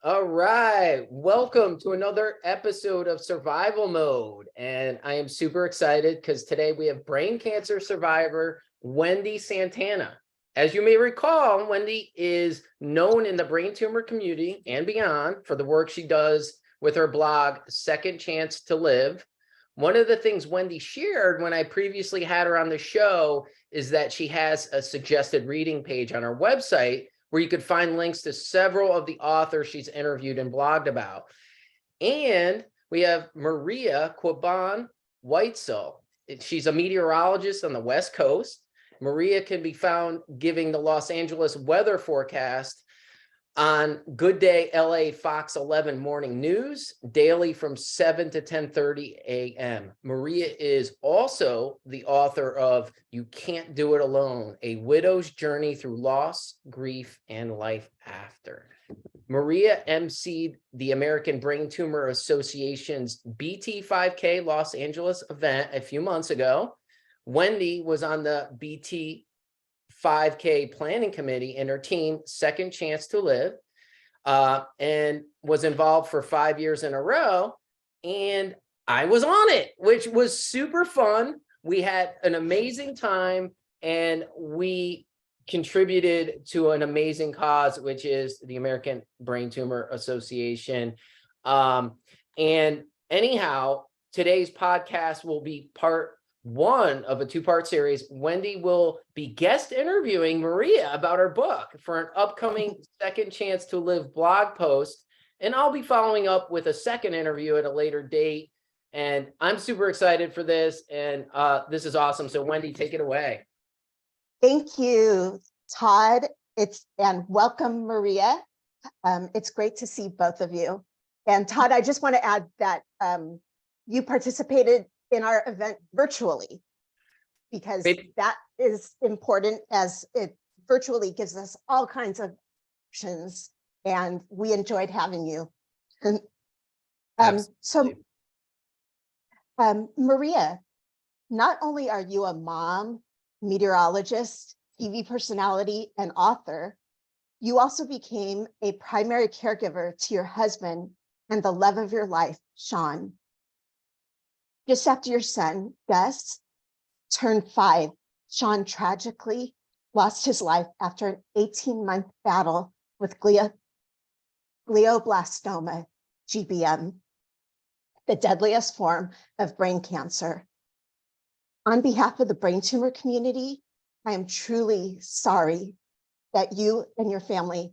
All right, welcome to another episode of Survival Mode. And I am super excited because today we have brain cancer survivor Wendy Santana. As you may recall, Wendy is known in the brain tumor community and beyond for the work she does with her blog, Second Chance to Live. One of the things Wendy shared when I previously had her on the show is that she has a suggested reading page on her website where you could find links to several of the authors she's interviewed and blogged about. And we have Maria Quiban Whitesell. She's a meteorologist on the West Coast. Maria can be found giving the Los Angeles weather forecast on Good Day LA Fox 11 Morning News daily from 7 to 10:30 a.m. Maria is also the author of You Can't Do It Alone, A Widow's Journey Through Loss, Grief, and Life After. Maria emceed the American Brain Tumor Association's BT 5K Los Angeles event a few months ago. Wendy was on the BT 5K planning committee and her team, Second Chance to Live, and was involved for 5 years in a row. And I was on it, which was super fun. We had an amazing time and we contributed to an amazing cause, which is the American Brain Tumor Association. And anyhow, today's podcast will be part one of a two-part series. Wendy will be guest interviewing Maria about her book for an upcoming Second Chance to Live blog post. And I'll be following up with a second interview at a later date. And I'm super excited for this. And this is awesome. So Wendy, take it away. Thank you, Todd. And welcome, Maria. It's great to see both of you. And Todd, I just want to add that you participated in our event virtually, because that is important, as it virtually gives us all kinds of options, and we enjoyed having you. Maria, not only are you a mom, meteorologist, TV personality, and author, you also became a primary caregiver to your husband and the love of your life, Sean. Just after your son, Gus, turned 5, Sean tragically lost his life after an 18-month battle with glioblastoma, GBM, the deadliest form of brain cancer. On behalf of the brain tumor community, I am truly sorry that you and your family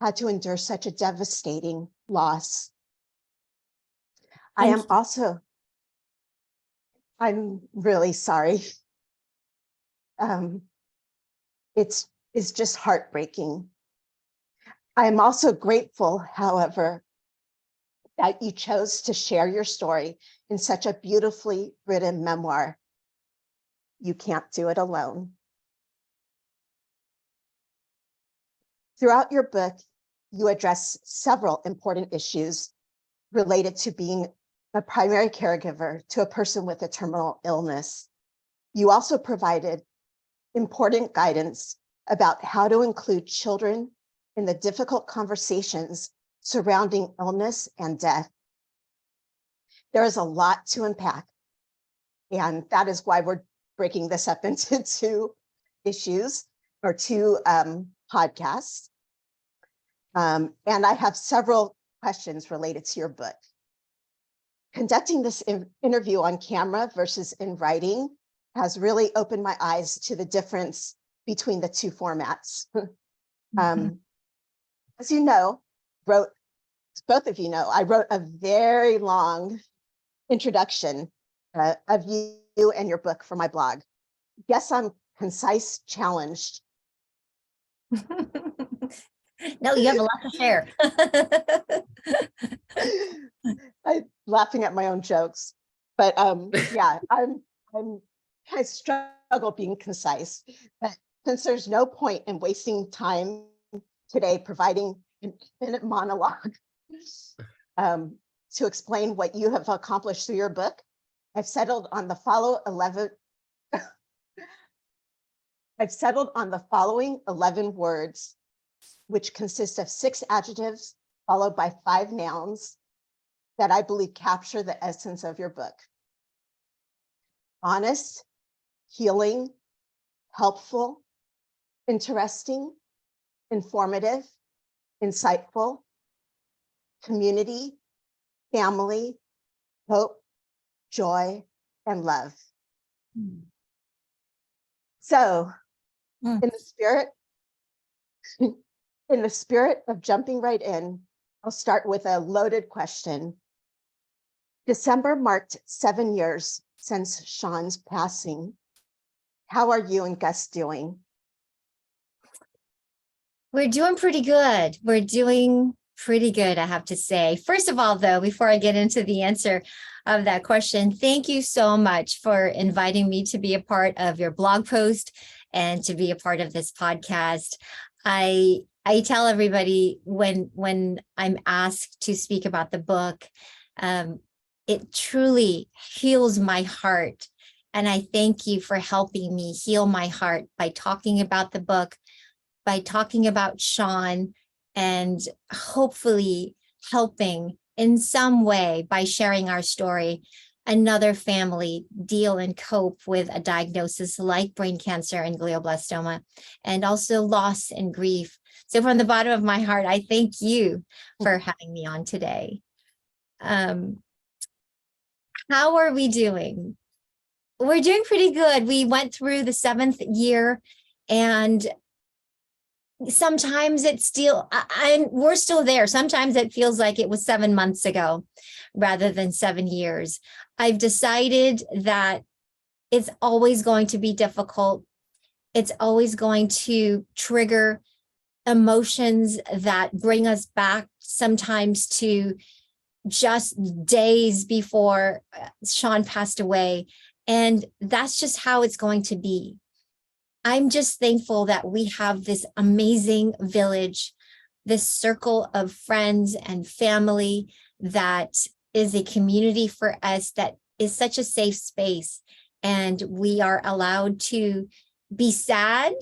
had to endure such a devastating loss. I'm really sorry. It's just heartbreaking. I am also grateful, however, that you chose to share your story in such a beautifully written memoir. You Can't Do It Alone. Throughout your book, you address several important issues related to being a primary caregiver to a person with a terminal illness. You also provided important guidance about how to include children in the difficult conversations surrounding illness and death. There is a lot to unpack, and that is why we're breaking this up into two issues or two podcasts. And I have several questions related to your book. Conducting this interview on camera versus in writing has really opened my eyes to the difference between the two formats. As you know, both of you know, I wrote a very long introduction of you and your book for my blog. Guess I'm concise, challenged. No, you have a lot to share. I'm laughing at my own jokes, but yeah, I'm kind of struggle being concise. But since there's no point in wasting time today providing an infinite monologue to explain what you have accomplished through your book, I've settled on the following 11 words, which consist of 6 adjectives followed by 5 nouns that I believe capture the essence of your book. Honest, healing, helpful, interesting, informative, insightful, community, family, hope, joy, and love. So, Mm. in the spirit of jumping right in, I'll start with a loaded question. December marked 7 years since Sean's passing. How are you and Gus doing? We're doing pretty good. We're doing pretty good, I have to say. First of all, though, before I get into the answer of that question, thank you so much for inviting me to be a part of your blog post and to be a part of this podcast. I tell everybody when I'm asked to speak about the book, it truly heals my heart. And I thank you for helping me heal my heart by talking about the book, by talking about Sean, and hopefully helping in some way by sharing our story, another family deal and cope with a diagnosis like brain cancer and glioblastoma, and also loss and grief. So from the bottom of my heart, I thank you for having me on today. How are we doing? We're doing pretty good. We went through the 7th year, and sometimes it's still, we're still there. Sometimes it feels like it was 7 months ago rather than 7 years. I've decided that it's always going to be difficult. It's always going to trigger emotions that bring us back sometimes to just days before Sean passed away. And that's just how it's going to be. I'm just thankful that we have this amazing village, this circle of friends and family that is a community for us, that is such a safe space. And we are allowed to be sad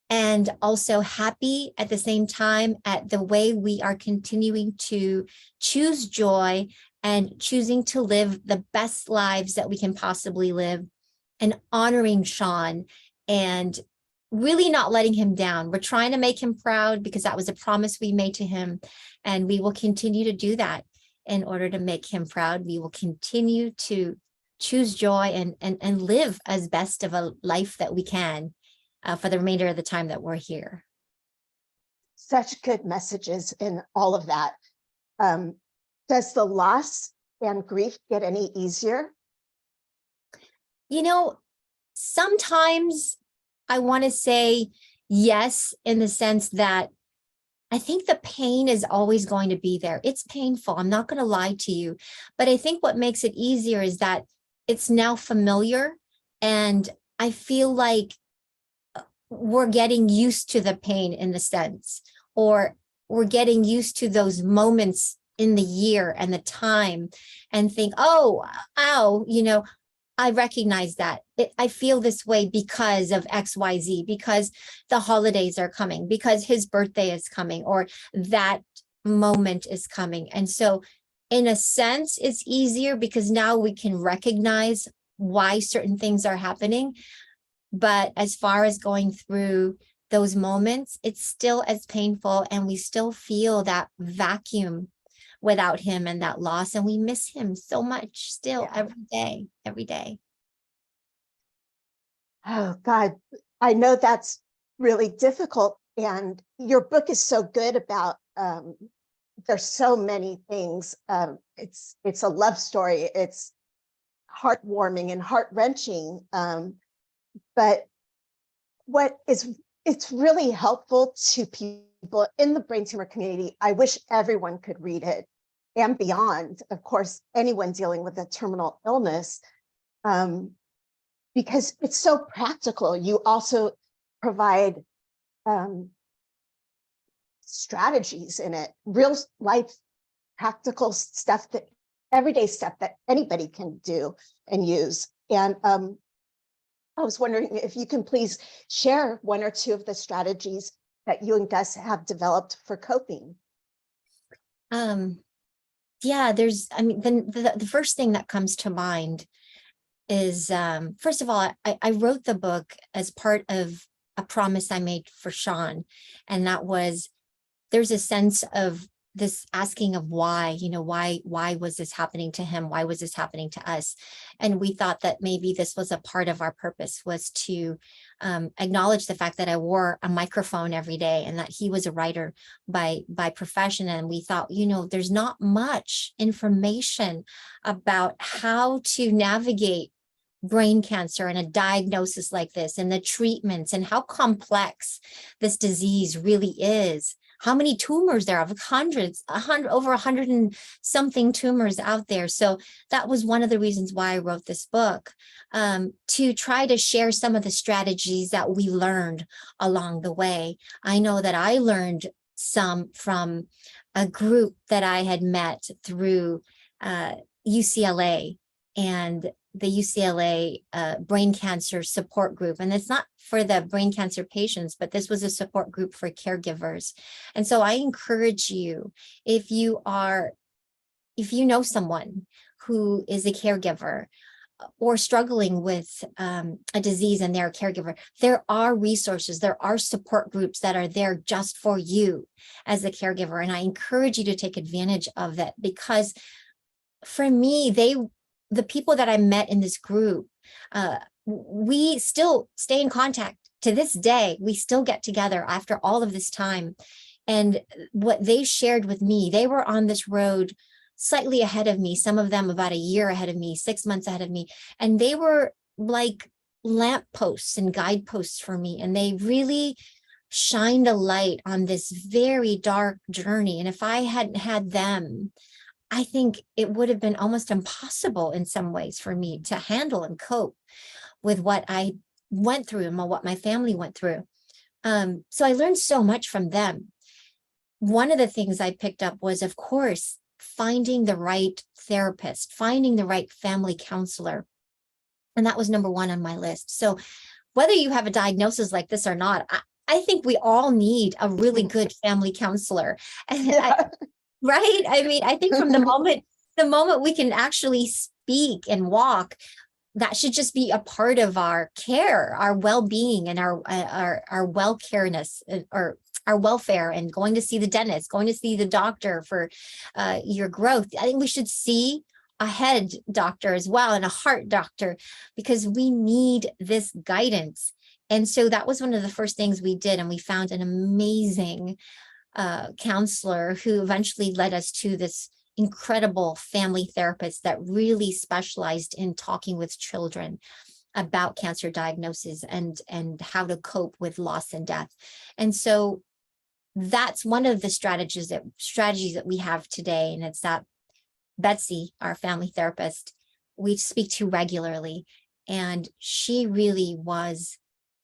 and also happy at the same time at the way we are continuing to choose joy and choosing to live the best lives that we can possibly live, and honoring Sean and really not letting him down. We're trying to make him proud because that was a promise we made to him, and we will continue to do that in order to make him proud. We will continue to choose joy and live as best of a life that we can for the remainder of the time that we're here. Such good messages in all of that. Does the loss and grief get any easier? You know, sometimes I want to say yes, in the sense that I think the pain is always going to be there. It's painful. I'm not going to lie to you. But I think what makes it easier is that it's now familiar. And I feel like we're getting used to the pain in the sense, or we're getting used to those moments in the year and the time, and think, oh, ow, you know, I recognize that. I feel this way because of XYZ, because the holidays are coming, because his birthday is coming, or that moment is coming. And so in a sense, it's easier because now we can recognize why certain things are happening. But as far as going through those moments, it's still as painful, and we still feel that vacuum without him and that loss. And we miss him so much still, every day. Oh God, I know that's really difficult. And your book is so good about, there's so many things. It's a love story. It's heartwarming and heart-wrenching. But it's really helpful to people in the brain tumor community. I wish everyone could read it, and beyond, of course, anyone dealing with a terminal illness, because it's so practical. You also provide strategies in it, real life practical stuff, that everyday stuff that anybody can do and use. And I was wondering if you can please share 1 or 2 of the strategies that you and Gus have developed for coping. Yeah, I mean, the first thing that comes to mind is, first of all, I wrote the book as part of a promise I made for Sean. And that was, there's a sense of this asking of why, why was this happening to him? Why was this happening to us? And we thought that maybe this was a part of our purpose, was to acknowledge the fact that I wore a microphone every day and that he was a writer by profession. And we thought, there's not much information about how to navigate brain cancer and a diagnosis like this and the treatments and how complex this disease really is. How many tumors there are, over 100 and something tumors out there. So that was one of the reasons why I wrote this book, to try to share some of the strategies that we learned along the way. I know that I learned some from a group that I had met through UCLA and the UCLA brain cancer support group. And it's not for the brain cancer patients, but this was a support group for caregivers. And so I encourage you, if you know someone who is a caregiver or struggling with a disease and they're a caregiver, there are resources, there are support groups that are there just for you as a caregiver. And I encourage you to take advantage of that, because for me, the people that I met in this group, we still stay in contact to this day. We still get together after all of this time. And what they shared with me, they were on this road slightly ahead of me, some of them about a year ahead of me, 6 months ahead of me. And they were like lampposts and guideposts for me. And they really shined a light on this very dark journey. And if I hadn't had them, I think it would have been almost impossible in some ways for me to handle and cope with what I went through and what my family went through. So I learned so much from them. One of the things I picked up was, of course, finding the right therapist, finding the right family counselor. And that was number one on my list. So whether you have a diagnosis like this or not, I think we all need a really good family counselor. And right? I mean, I think from the moment we can actually speak and walk, that should just be a part of our care, our well-being, and our well-careness, or our welfare, and going to see the dentist, going to see the doctor for your growth. I think we should see a head doctor as well, and a heart doctor, because we need this guidance. And so that was one of the first things we did, and we found an amazing counselor who eventually led us to this incredible family therapist that really specialized in talking with children about cancer diagnosis and how to cope with loss and death. And so that's one of the strategies that we have today. And it's that Betsy, our family therapist, we speak to regularly. And she really was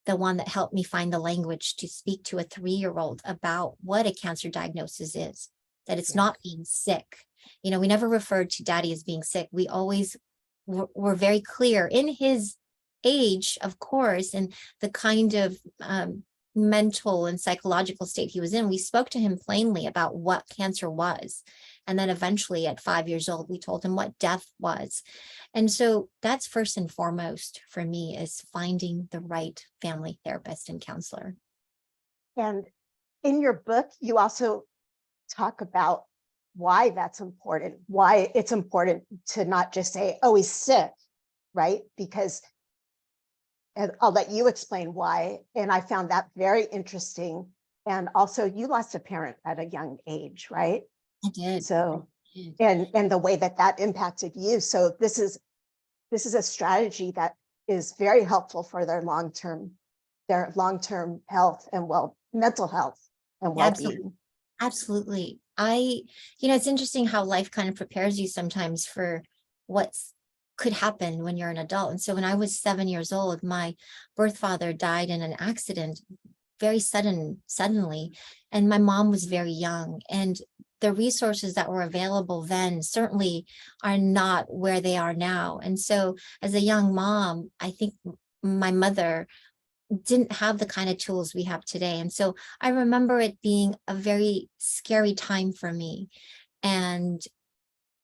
the one that helped me find the language to speak to a 3-year-old about what a cancer diagnosis is, that it's not being sick. We never referred to Daddy as being sick. We always were very clear in his age, of course, and the kind of mental and psychological state he was in. We spoke to him plainly about what cancer was. And then eventually at 5 years old, we told him what death was. And so that's first and foremost for me, is finding the right family therapist and counselor. And in your book, you also talk about why that's important, why it's important to not just say, oh, he's sick, right? Because, and I'll let you explain why. And I found that very interesting. And also, you lost a parent at a young age, right? I did. So, and the way that impacted you. So this is a strategy that is very helpful for their long-term health and mental health and well-being. Absolutely. It's interesting how life kind of prepares you sometimes for what's could happen when you're an adult. And so when I was 7 years old, my birth father died in an accident, very suddenly, and my mom was very young. And the resources that were available then certainly are not where they are now. And so as a young mom, I think my mother didn't have the kind of tools we have today. And so I remember it being a very scary time for me. And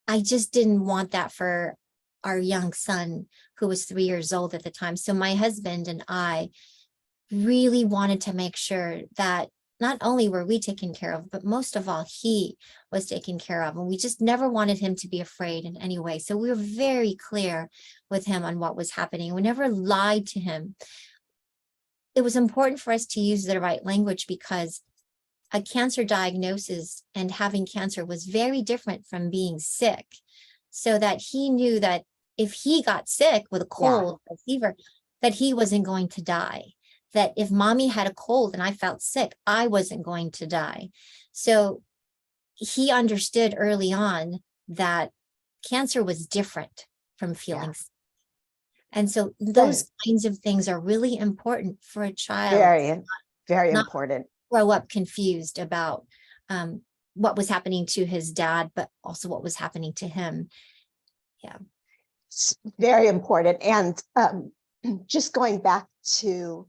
I just didn't want that for our young son, who was 3 years old at the time. So my husband and I really wanted to make sure that not only were we taken care of, but most of all, he was taken care of. And we just never wanted him to be afraid in any way. So we were very clear with him on what was happening. We never lied to him. It was important for us to use the right language because a cancer diagnosis and having cancer was very different from being sick. So that he knew that if he got sick with a cold or fever, that he wasn't going to die. That if mommy had a cold and I felt sick, I wasn't going to die. So he understood early on that cancer was different from feeling sick. And so those kinds of things are really important for a child. Very important. Grow up confused about what was happening to his dad, but also what was happening to him. Yeah. It's very important. And just going back to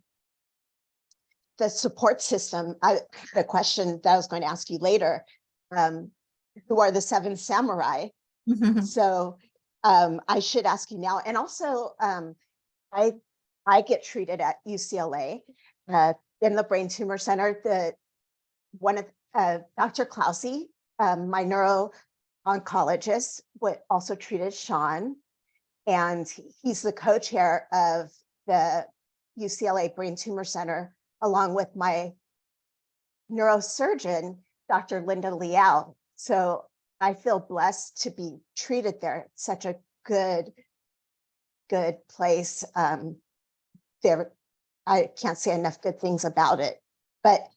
the support system, I had a question that I was going to ask you later. Who are the 7 samurai? So I should ask you now. And also, I get treated at UCLA in the Brain Tumor Center. One of Dr. Clausy, my neuro-oncologist, also treated Sean, and he's the co-chair of the UCLA Brain Tumor Center, along with my neurosurgeon, Dr. Linda Liao. So I feel blessed to be treated there. It's such a good place. There, I can't say enough good things about it. But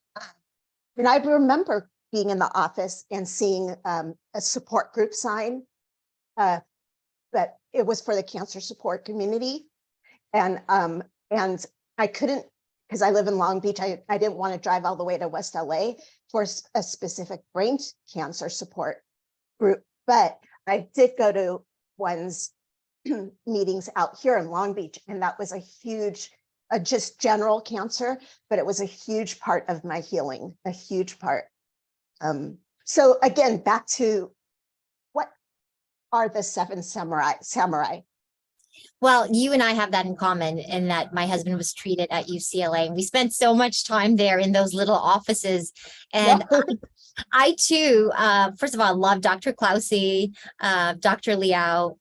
and I remember being in the office and seeing a support group sign that it was for the cancer support community. And I couldn't, because I live in Long Beach, I didn't want to drive all the way to West LA for a specific brain cancer support group. But I did go to one's meetings out here in Long Beach, and that was a huge, just general cancer, but it was a huge part of my healing, a huge part. So again, back to what are the 7 samurai? Well, you and I have that in common, in that my husband was treated at UCLA, and we spent so much time there in those little offices. And I too, first of all, love Dr. Clausy, Dr. Liao.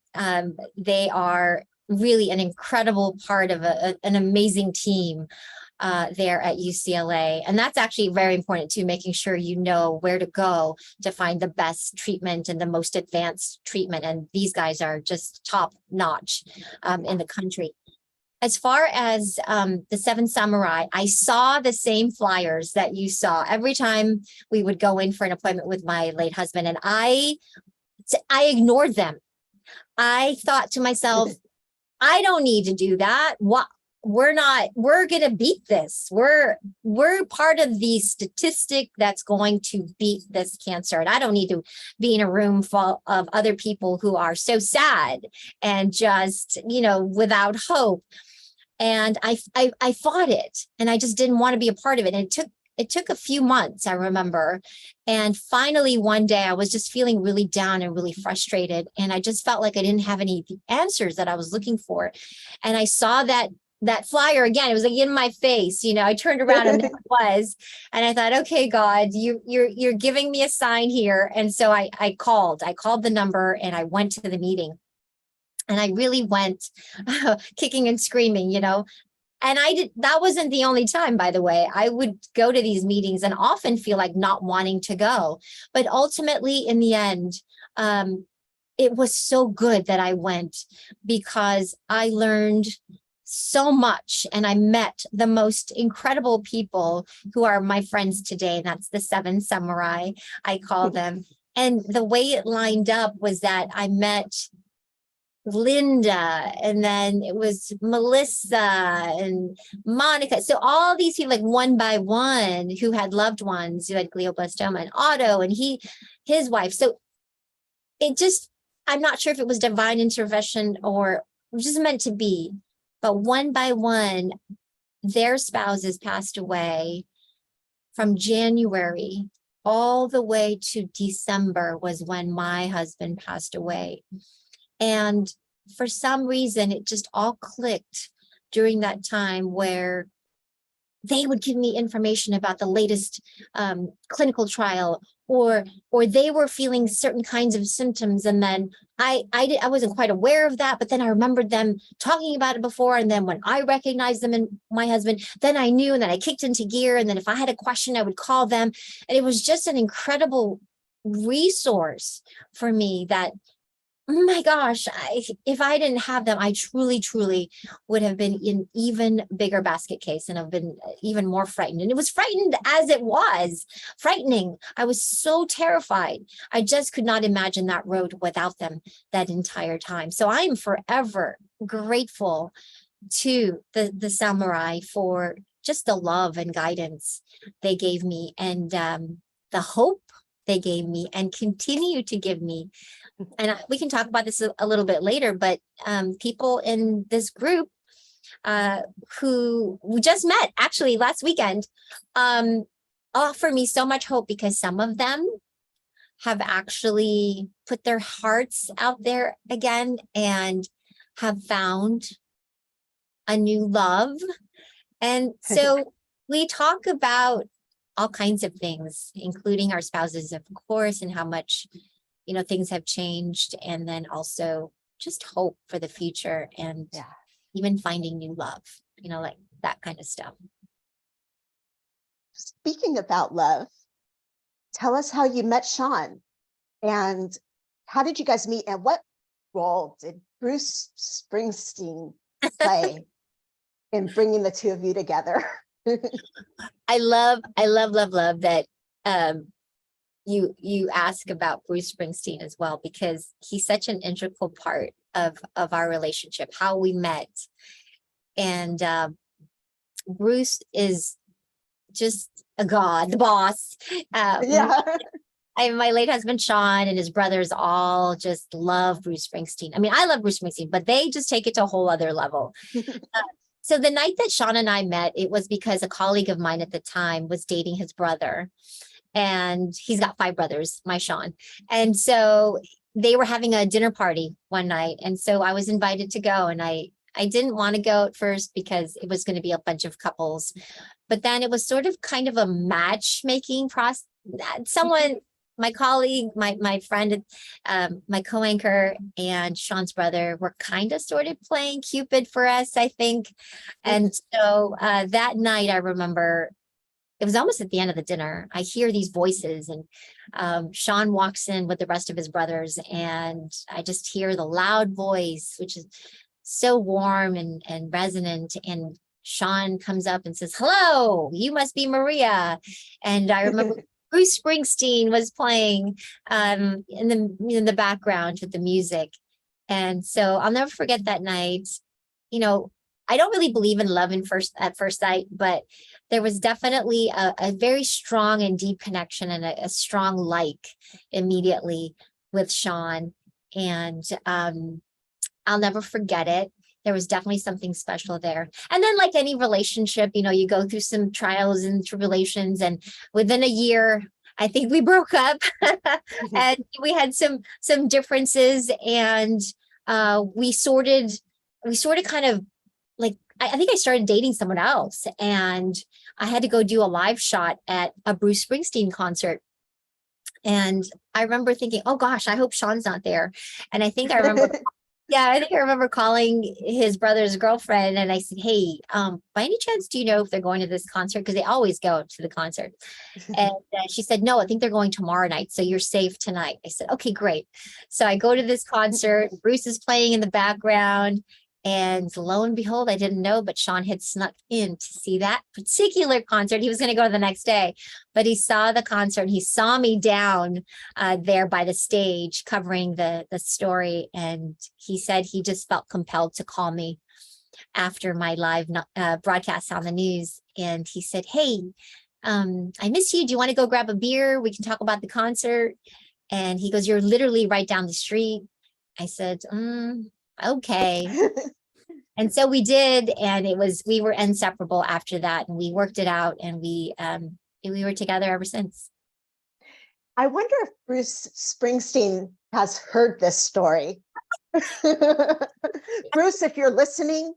They are really an incredible part of an amazing team there at UCLA. And that's actually very important too, making sure you know where to go to find the best treatment and the most advanced treatment. And these guys are just top notch in the country. As far as the 7 samurai, I saw the same flyers that you saw every time we would go in for an appointment with my late husband. And I ignored them. I thought to myself, I don't need to do that. We're going to beat this. We're part of the statistic that's going to beat this cancer. And I don't need to be in a room full of other people who are so sad and just, without hope. And I fought it, and I just didn't want to be a part of it. And it took a few months, I remember. And finally, one day I was just feeling really down and really frustrated. And I just felt like I didn't have any answers that I was looking for. And I saw that flyer again. It was like in my face. I turned around and there it was. And I thought, okay, God, you're giving me a sign here. And so I called the number, and I went to the meeting. And I really went kicking and screaming, And that wasn't the only time, by the way. I would go to these meetings and often feel like not wanting to go. But ultimately, in the end, it was so good that I went, because I learned so much, and I met the most incredible people who are my friends today. And that's the 7 samurai, I call them. And the way it lined up was that I met Linda, and then it was Melissa and Monica. So all these people, like one by one, who had loved ones who had glioblastoma, and Otto and his wife. So I'm not sure if it was divine intervention or just meant to be, but one by one, their spouses passed away from January all the way to December was when my husband passed away. And for some reason, it just all clicked during that time where they would give me information about the latest clinical trial, or they were feeling certain kinds of symptoms, and then I wasn't quite aware of that, but then I remembered them talking about it before, and then when I recognized them in my husband, then I knew, and then I kicked into gear, and then if I had a question, I would call them, and it was just an incredible resource for me that, oh my gosh, if I didn't have them, I truly would have been in even bigger basket case and have been even more frightened. And it was frightened as it was frightening. I was so terrified. I just could not imagine that road without them that entire time. So I am forever grateful to the samurai for just the love and guidance they gave me, and the hope they gave me and continue to give me. And we can talk about this a little bit later, but people in this group who we just met actually last weekend offer me so much hope, because some of them have actually put their hearts out there again and have found a new love. And so we talk about all kinds of things, including our spouses, of course, and how much things have changed, and then also just hope for the future, and even finding new love, like that kind of stuff. Speaking about love, tell us how you met Sean, and how did you guys meet, and what role did Bruce Springsteen play in bringing the two of you together? I love that you ask about Bruce Springsteen as well, because he's such an integral part of our relationship, how we met. And Bruce is just a god, the boss. My late husband Sean and his brothers all just love Bruce Springsteen. I mean, I love Bruce Springsteen, but they just take it to a whole other level. So the night that Sean and I met, it was because a colleague of mine at the time was dating his brother. And he's got 5 brothers, my Sean. And so they were having a dinner party one night. And so I was invited to go. And I didn't want to go at first because it was going to be a bunch of couples. But then it was sort of kind of a matchmaking process. Someone, my colleague, my friend, my co-anchor, and Sean's brother were kind of sort of playing Cupid for us, I think. And so that night, I remember, it was almost at the end of the dinner, I hear these voices, and Sean walks in with the rest of his brothers, and I just hear the loud voice, which is so warm and resonant. And Sean comes up and says, "Hello, you must be Maria." And I remember Bruce Springsteen was playing in the background with the music. And so I'll never forget that night. I don't really believe in love at first sight, but there was definitely a very strong and deep connection, and a strong immediately with Sean. And I'll never forget it. There was definitely something special there. And then, like any relationship, you go through some trials and tribulations, and within a year, I think we broke up and we had some differences, and we sorted kind of, like, I think I started dating someone else, and I had to go do a live shot at a Bruce Springsteen concert. And I remember thinking, oh gosh, I hope Sean's not there. And I think I remember, I remember calling his brother's girlfriend, and I said, "Hey, by any chance, do you know if they're going to this concert? Because they always go to the concert." And she said, "No, I think they're going tomorrow night. So you're safe tonight." I said, "Okay, great." So I go to this concert. Bruce is playing in the background. And lo and behold, I didn't know, but Sean had snuck in to see that particular concert. He was going to go the next day, but he saw the concert. He saw me down there by the stage covering the story. And he said he just felt compelled to call me after my live broadcast on the news. And he said, "Hey, I miss you. Do you want to go grab a beer? We can talk about the concert." And he goes, "You're literally right down the street." I said, "Okay." And so we did, and we were inseparable after that, and we worked it out, and we were together ever since. I wonder if Bruce Springsteen has heard this story. Bruce, if you're listening,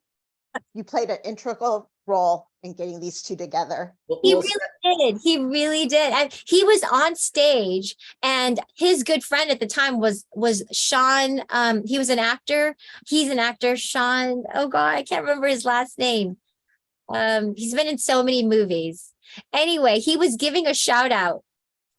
you played an integral role in getting these two together. He really did. He really did. And he was on stage, and his good friend at the time was Sean. He was an actor. He's an actor. Sean. Oh God, I can't remember his last name. He's been in so many movies. Anyway, he was giving a shout out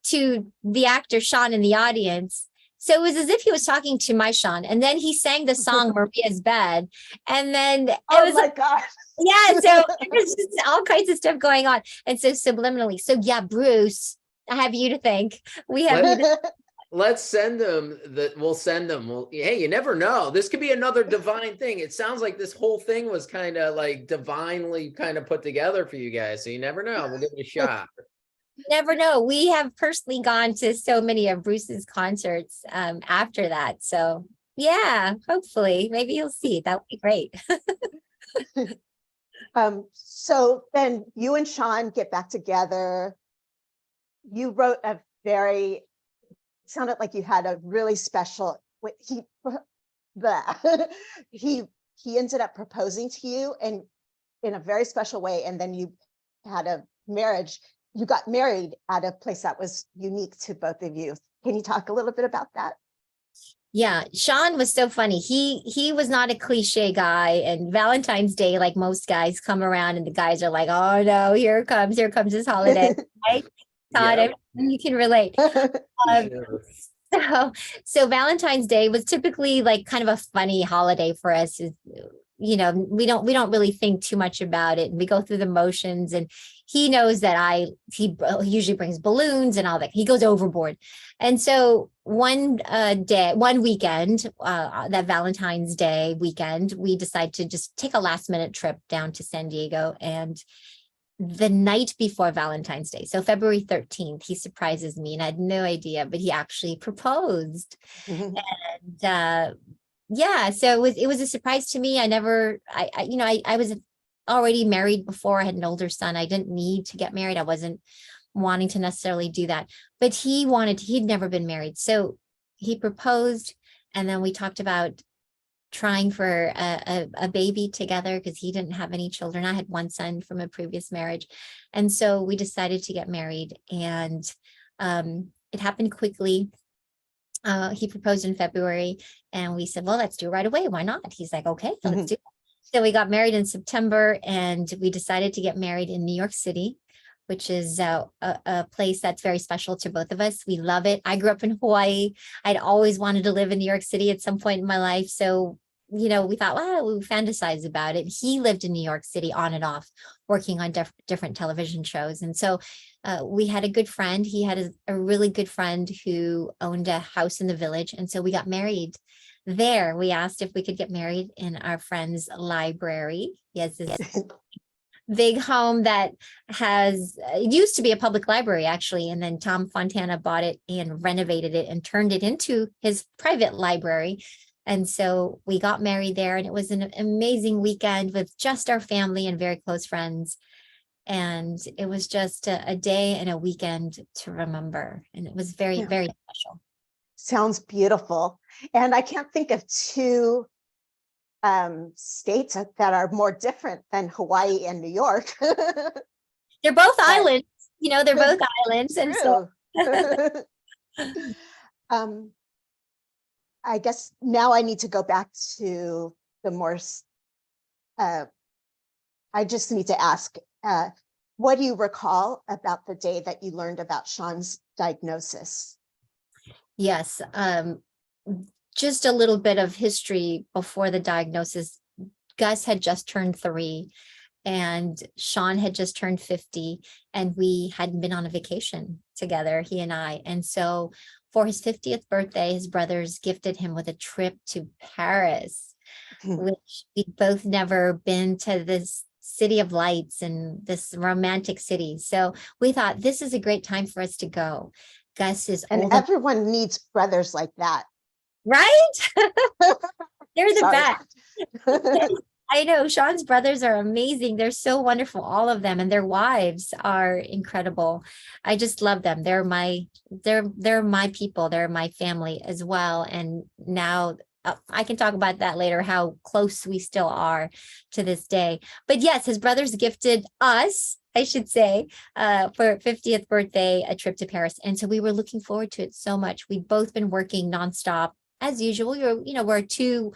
to the actor Sean in the audience. So it was as if he was talking to my Sean. And then he sang the song Maria's Bed. And then it was my God. yeah, so there's just all kinds of stuff going on. And so subliminally. So yeah, Bruce, I have you to thank. We have you to Let's send them we'll send them. Hey, you never know. This could be another divine thing. It sounds like this whole thing was kind of like divinely kind of put together for you guys. So you never know. We'll give it a shot. never know. We have personally gone to so many of Bruce's concerts after that. So yeah, hopefully maybe you'll see. That would be great. So then you and Sean get back together. You wrote a very, it sounded like you had a really special, he ended up proposing to you and in a very special way. And then you had a marriage. You got married at a place that was unique to both of you. Can you talk a little bit about that? Yeah, Sean was so funny. He was not a cliche guy, and Valentine's Day, like most guys, come around and the guys are like, "Oh no, here comes this holiday." Right? Todd, Yep. you can relate. So Valentine's Day was typically like kind of a funny holiday for us. You know, we don't really think too much about it, and we go through the motions. And he knows that he usually brings balloons and all that. He goes overboard. And so one weekend, that Valentine's Day weekend, we decided to just take a last minute trip down to San Diego. And the night before Valentine's Day, so February 13th, he surprises me, and I had no idea, but he actually proposed. And yeah, so it was a surprise to me. I was already married before. I had an older son. I didn't need to get married. I wasn't wanting to necessarily do that, but he'd never been married. So he proposed, and then we talked about trying for a baby together because he didn't have any children. I had one son from a previous marriage. And so we decided to get married, and it happened quickly. He proposed in February, and we said, well, let's do it right away. Why not? He's like, okay, let's do it. So we got married in September, and we decided to get married in New York City, which is a place that's very special to both of us. We love it. I grew up in Hawaii. I'd always wanted to live in New York City at some point in my life. So, we thought, well, we fantasized about it. He lived in New York City on and off, working on different television shows. And so we had a good friend. He had a really good friend who owned a house in the Village. And so we got married there. We asked if we could get married in our friend's library. He has this big home that it used to be a public library, actually. And then Tom Fontana bought it and renovated it and turned it into his private library. And so we got married there, and it was an amazing weekend with just our family and very close friends. And it was just a day and a weekend to remember. And it was very, very special. Sounds beautiful. And I can't think of two states that are more different than Hawaii and New York. They're both islands, they're both islands. And so I guess now I need to go back to the more, I just need to ask, what do you recall about the day that you learned about Sean's diagnosis? Yes. Just a little bit of history before the diagnosis. Gus had just turned 3, and Sean had just turned 50, and we hadn't been on a vacation together, he and I. And so for his 50th birthday, his brothers gifted him with a trip to Paris, which we'd both never been to, this city of lights and this romantic city. So we thought this is a great time for us to go. Gus is and older. Everyone needs brothers like that. Right? They're the best. I know Sean's brothers are amazing. They're so wonderful, all of them, and their wives are incredible. I just love them. They're my people. They're my family as well. And now I can talk about that later, how close we still are to this day. But yes, his brothers gifted us, I should say, for 50th birthday, a trip to Paris. And so we were looking forward to it so much. We'd both been working nonstop as usual. We're two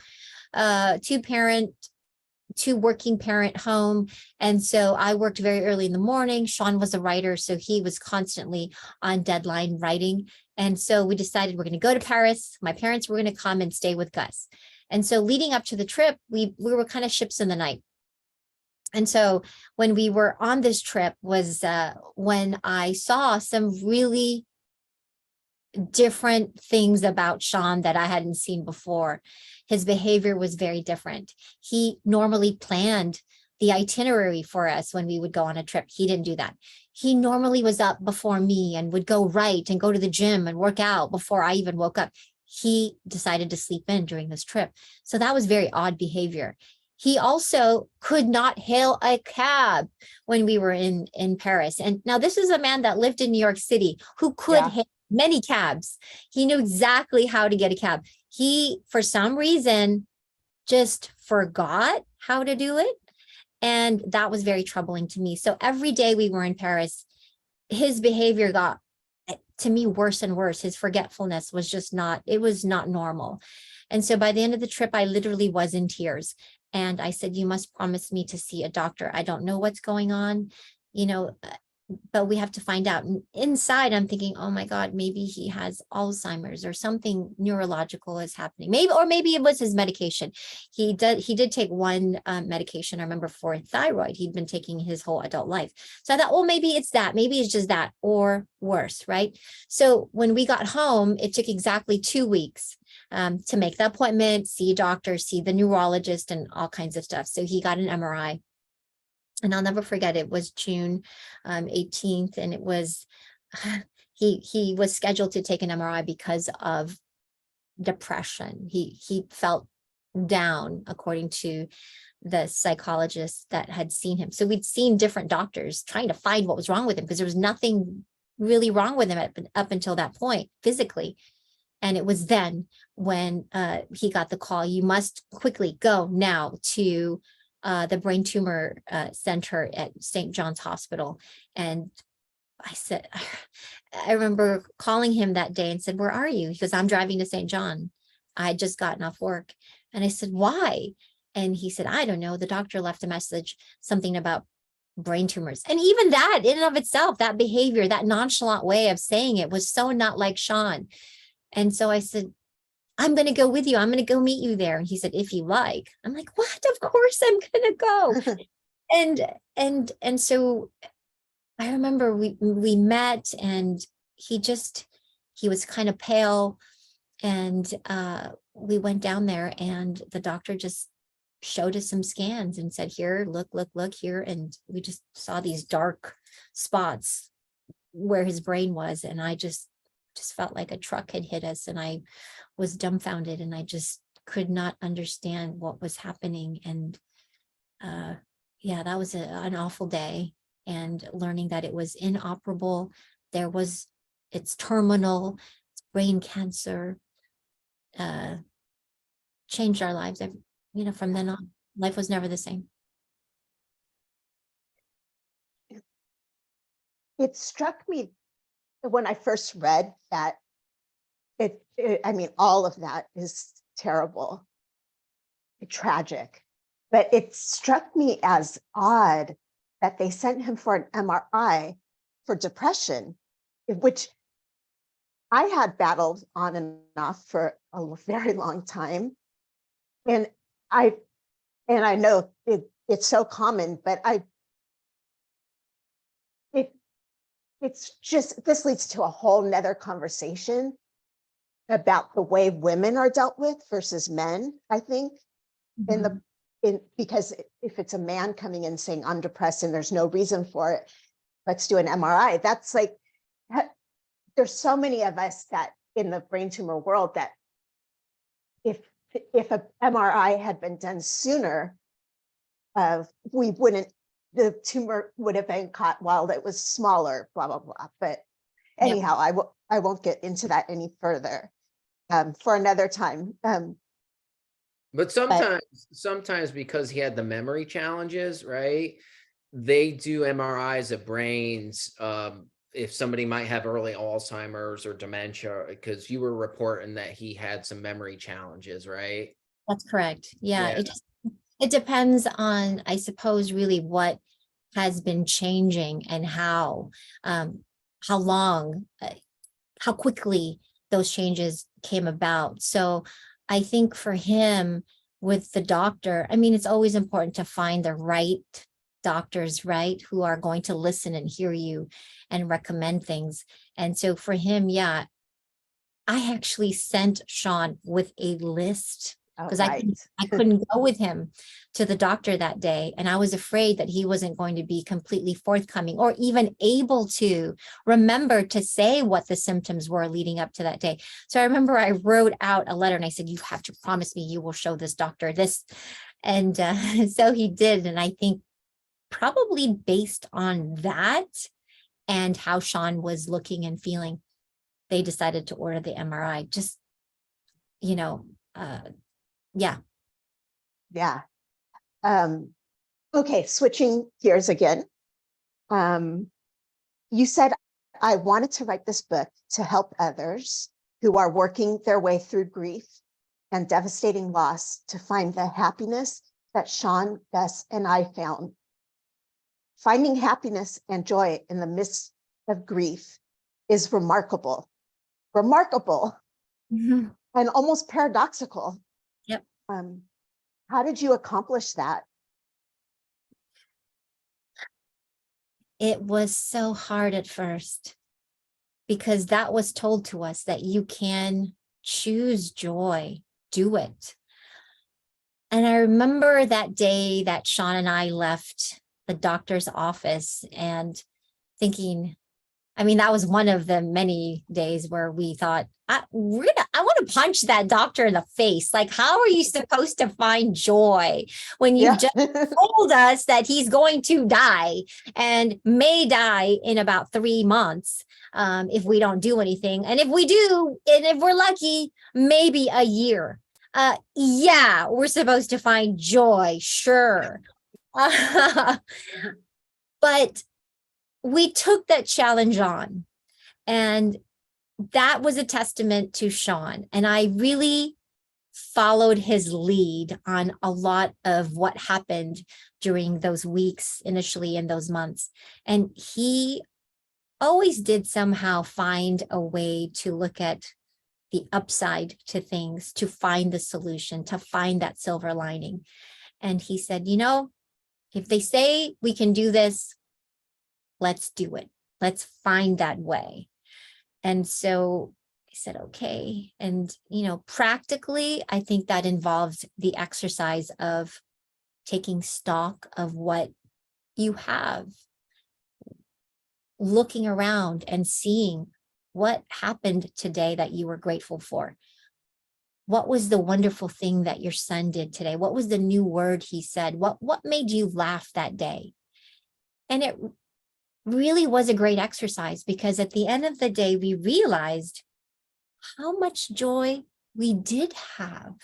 working parent home. And so I worked very early in the morning. Sean was a writer, so he was constantly on deadline writing. And so we decided we're going to go to Paris. My parents were going to come and stay with Gus. And so leading up to the trip, we were kind of ships in the night. And so when we were on this trip was when I saw some really different things about Sean that I hadn't seen before. His behavior was very different. He normally planned the itinerary for us when we would go on a trip. He didn't do that. He normally was up before me and would go right and go to the gym and work out before I even woke up. He decided to sleep in during this trip. So that was very odd behavior. He also could not hail a cab when we were in Paris. And now this is a man that lived in New York City who could hail many cabs. He knew exactly how to get a cab. He, for some reason, just forgot how to do it. And that was very troubling to me. So every day we were in Paris, his behavior got, to me, worse and worse. His forgetfulness was just not, it was not normal. And so by the end of the trip, I literally was in tears. And I said, you must promise me to see a doctor. I don't know what's going on, but we have to find out. And inside, I'm thinking, oh my God, maybe he has Alzheimer's or something neurological is happening. Maybe it was his medication. He did take one medication, I remember, for thyroid. He'd been taking his whole adult life. So I thought, well, maybe it's that. Maybe it's just that or worse, right? So when we got home, it took exactly 2 weeks to make the appointment, see a doctor, see the neurologist, and all kinds of stuff. So he got an MRI. And I'll never forget, it was June 18th, and it was, he was scheduled to take an MRI because of depression. He felt down, according to the psychologist that had seen him. So we'd seen different doctors trying to find what was wrong with him, because there was nothing really wrong with him up until that point physically. And it was then when he got the call, you must quickly go now to the brain tumor center at St. John's Hospital. And I said, I remember calling him that day and said, where are you? He goes, I'm driving to St. John. I had just gotten off work. And I said, why? And he said, I don't know. The doctor left a message, something about brain tumors. And even that in and of itself, that behavior, that nonchalant way of saying it was so not like Sean. And so I said, I'm going to go with you. I'm going to go meet you there. And he said, if you like. I'm like, what? Of course I'm going to go. And so I remember we met, and he was kind of pale, and we went down there, and the doctor just showed us some scans and said, here, look here. And we just saw these dark spots where his brain was. And I just felt like a truck had hit us, and I was dumbfounded, and I just could not understand what was happening. And yeah, that was an awful day. And learning that it was inoperable, it's terminal, it's brain cancer, changed our lives. From then on, life was never the same. It struck me when I first read that I mean, all of that is terrible, tragic, but it struck me as odd that they sent him for an MRI for depression, which I had battled on and off for a very long time. And I know it's so common, but it's just, this leads to a whole nother conversation about the way women are dealt with versus men, I think. Because if it's a man coming in saying I'm depressed and there's no reason for it, let's do an MRI. That's like, there's so many of us that in the brain tumor world that if a MRI had been done sooner, the tumor would have been caught while it was smaller, blah, blah, blah. But Yep. anyhow, I won't get into that any further for another time. But sometimes because he had the memory challenges, right? They do MRIs of brains, if somebody might have early Alzheimer's or dementia, because you were reporting that he had some memory challenges, right? That's correct. Yeah, Yeah. it depends on, I suppose, really what has been changing and how long, how quickly those changes came about. So I think for him with the doctor, I mean, it's always important to find the right doctors, right, who are going to listen and hear you and recommend things. And so for him, yeah, I actually sent Sean with a list because I couldn't go with him to the doctor that day. And I was afraid that he wasn't going to be completely forthcoming or even able to remember to say what the symptoms were leading up to that day. So I remember I wrote out a letter and I said, you have to promise me you will show this doctor this. And so he did. And I think probably based on that and how Sean was looking and feeling, they decided to order the MRI. Just, yeah. Yeah. Okay, switching gears again. You said, I wanted to write this book to help others who are working their way through grief and devastating loss to find the happiness that Sean, Bess, and I found. Finding happiness and joy in the midst of grief is remarkable, Mhm. and almost paradoxical. Yep. How did you accomplish that? It was so hard at first because that was told to us that you can choose joy, do it. And I remember that day that Sean and I left the doctor's office and thinking, I mean, that was one of the many days where we thought, I want to punch that doctor in the face. Like, how are you supposed to find joy when you've just told us that he's going to die and may die in about 3 months if we don't do anything? And if we do, and if we're lucky, maybe a year. Yeah, we're supposed to find joy, sure. But we took that challenge on, and that was a testament to Sean. And I really followed his lead on a lot of what happened during those weeks initially in those months. And he always did somehow find a way to look at the upside to things, to find the solution, to find that silver lining. And he said, if they say we can do this, let's do it. Let's find that way. And so I said, okay. And, practically, I think that involves the exercise of taking stock of what you have, looking around and seeing what happened today that you were grateful for. What was the wonderful thing that your son did today? What was the new word he said? What made you laugh that day? And it really was a great exercise because at the end of the day, we realized how much joy we did have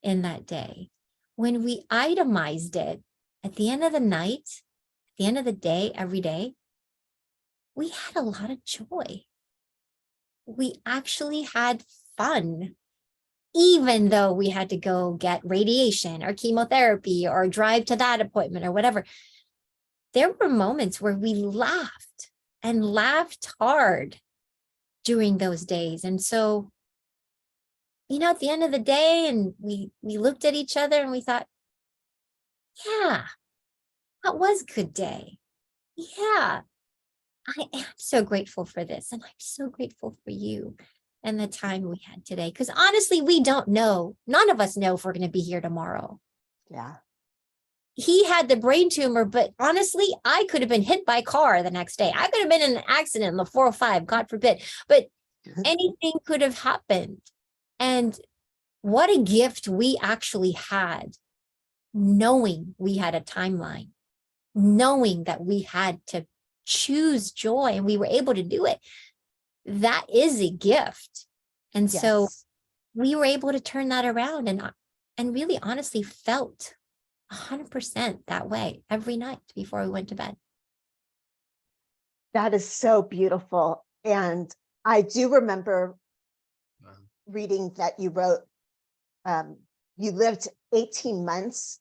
in that day. When we itemized it at the end of the night, at the end of the day, every day, we had a lot of joy. We actually had fun, even though we had to go get radiation or chemotherapy or drive to that appointment or whatever. There were moments where we laughed and laughed hard during those days. And so, at the end of the day, and we looked at each other and we thought, yeah, that was a good day. Yeah, I am so grateful for this. And I'm so grateful for you and the time we had today. Because honestly, we don't know. None of us know if we're going to be here tomorrow. Yeah. He had the brain tumor, but honestly, I could have been hit by a car the next day. I could have been in an accident in the 405, God forbid. But anything could have happened. And what a gift we actually had knowing we had a timeline, knowing that we had to choose joy and we were able to do it. That is a gift. And so Yes. we were able to turn that around and really honestly felt 100% that way every night before we went to bed. That is so beautiful. And I do remember Wow. reading that you wrote, you lived 18 months,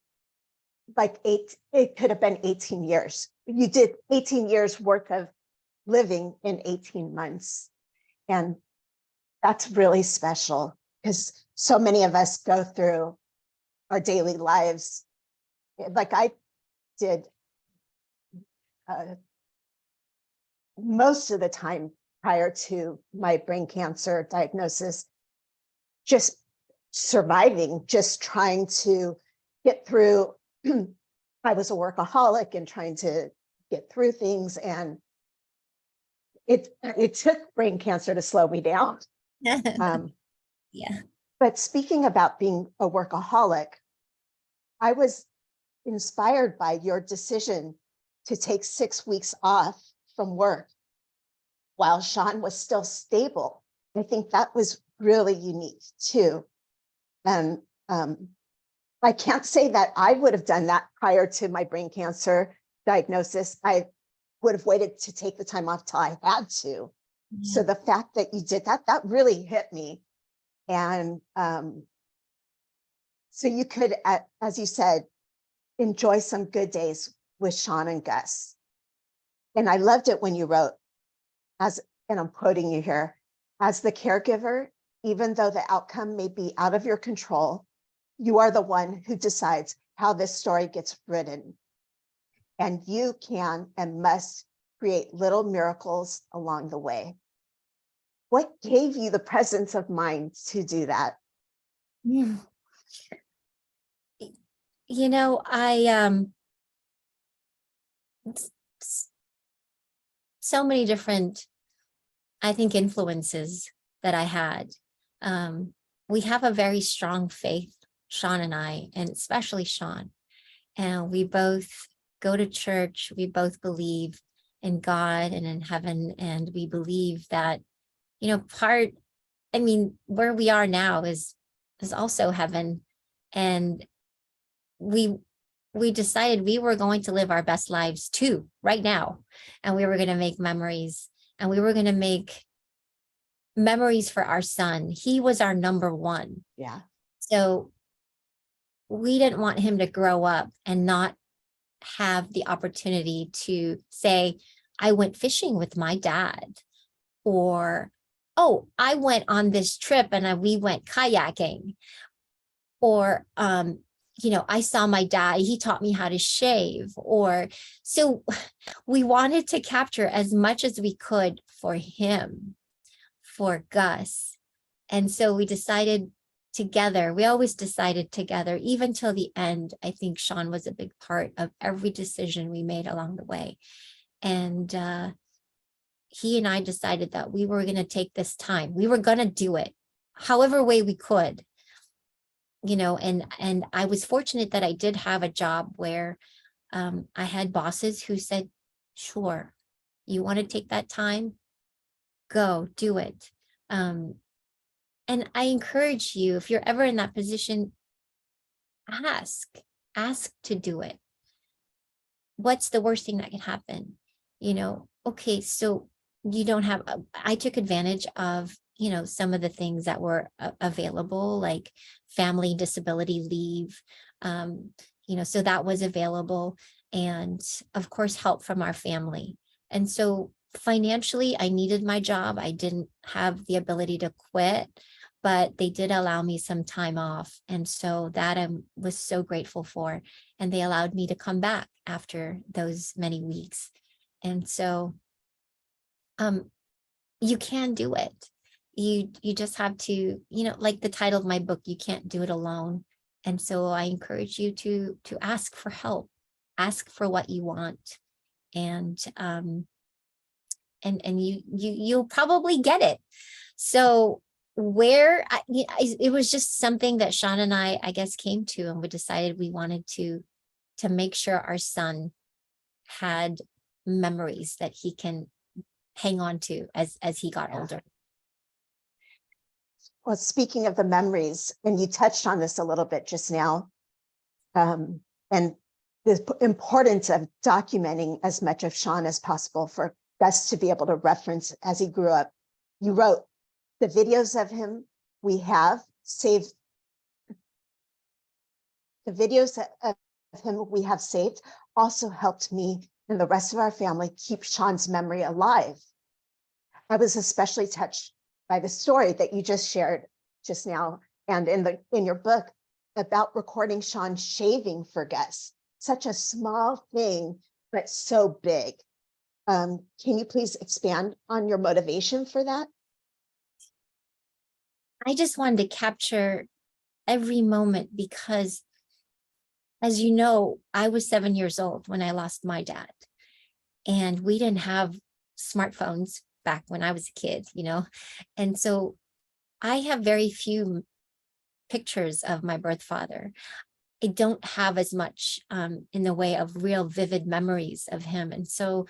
it could have been 18 years. You did 18 years worth of living in 18 months. And that's really special because so many of us go through our daily lives. Like I did most of the time prior to my brain cancer diagnosis, just surviving, just trying to get through. I was a workaholic and trying to get through things. And it took brain cancer to slow me down. Yeah. But speaking about being a workaholic, I was inspired by your decision to take 6 weeks off from work while Sean was still stable. I think that was really unique too. And I can't say that I would have done that prior to my brain cancer diagnosis. I would have waited to take the time off till I had to. So the fact that you did that, that really hit me. And so you could, as you said, enjoy some good days with Sean and Gus. And I loved it when you wrote, and I'm quoting you here, as the caregiver, even though the outcome may be out of your control, you are the one who decides how this story gets written. And you can and must create little miracles along the way. What gave you the presence of mind to do that? You know, so many different, I think, influences that I had. We have a very strong faith, Sean and I, and especially Sean. And we both go to church. We both believe in God and in heaven. And we believe that, you know, where we are now is also heaven. And we decided we were going to live our best lives too, right now. And we were going to make memories, and we were going to make memories for our son. He was our number one. Yeah. So we didn't want him to grow up and not have the opportunity to say, I went fishing with my dad, or, oh, I went on this trip and we went kayaking, or, you know, I saw my dad, he taught me how to shave. Or so we wanted to capture as much as we could for him, for Gus. And so we decided together, we always decided together, even till the end. I think Sean was a big part of every decision we made along the way. And he and I decided that we were going to take this time. We were going to do it however way we could. You know, and I was fortunate that I did have a job where I had bosses who said, sure, you want to take that time? Go do it. And I encourage you, if you're ever in that position, ask to do it. What's the worst thing that can happen? You know, okay, so you don't have, I took advantage of, you know, some of the things that were available, like family disability leave, you know, so that was available. And of course, help from our family. And so financially, I needed my job. I didn't have the ability to quit, but they did allow me some time off. And so that I was so grateful for. And they allowed me to come back after those many weeks. And so you can do it. You just have to, you know, like the title of my book, you can't do it alone. And so I encourage you to ask for help, ask for what you want. And you'll probably get it. So it was just something that Sean and I guess, came to, and we decided we wanted to make sure our son had memories that he can hang on to as he got older. Well, speaking of the memories, and you touched on this a little bit just now, and the importance of documenting as much of Sean as possible for us to be able to reference as he grew up. You wrote, the videos of him we have saved, the videos of him we have saved also helped me and the rest of our family keep Sean's memory alive. I was especially touched by the story that you just shared just now, and in your book, about recording Sean shaving for Gus. Such a small thing, but so big. Can you please expand on your motivation for that? I just wanted to capture every moment because, as you know, I was 7 years old when I lost my dad, and we didn't have smartphones back when I was a kid, and so I have very few pictures of my birth father. I don't have as much in the way of real vivid memories of him, and so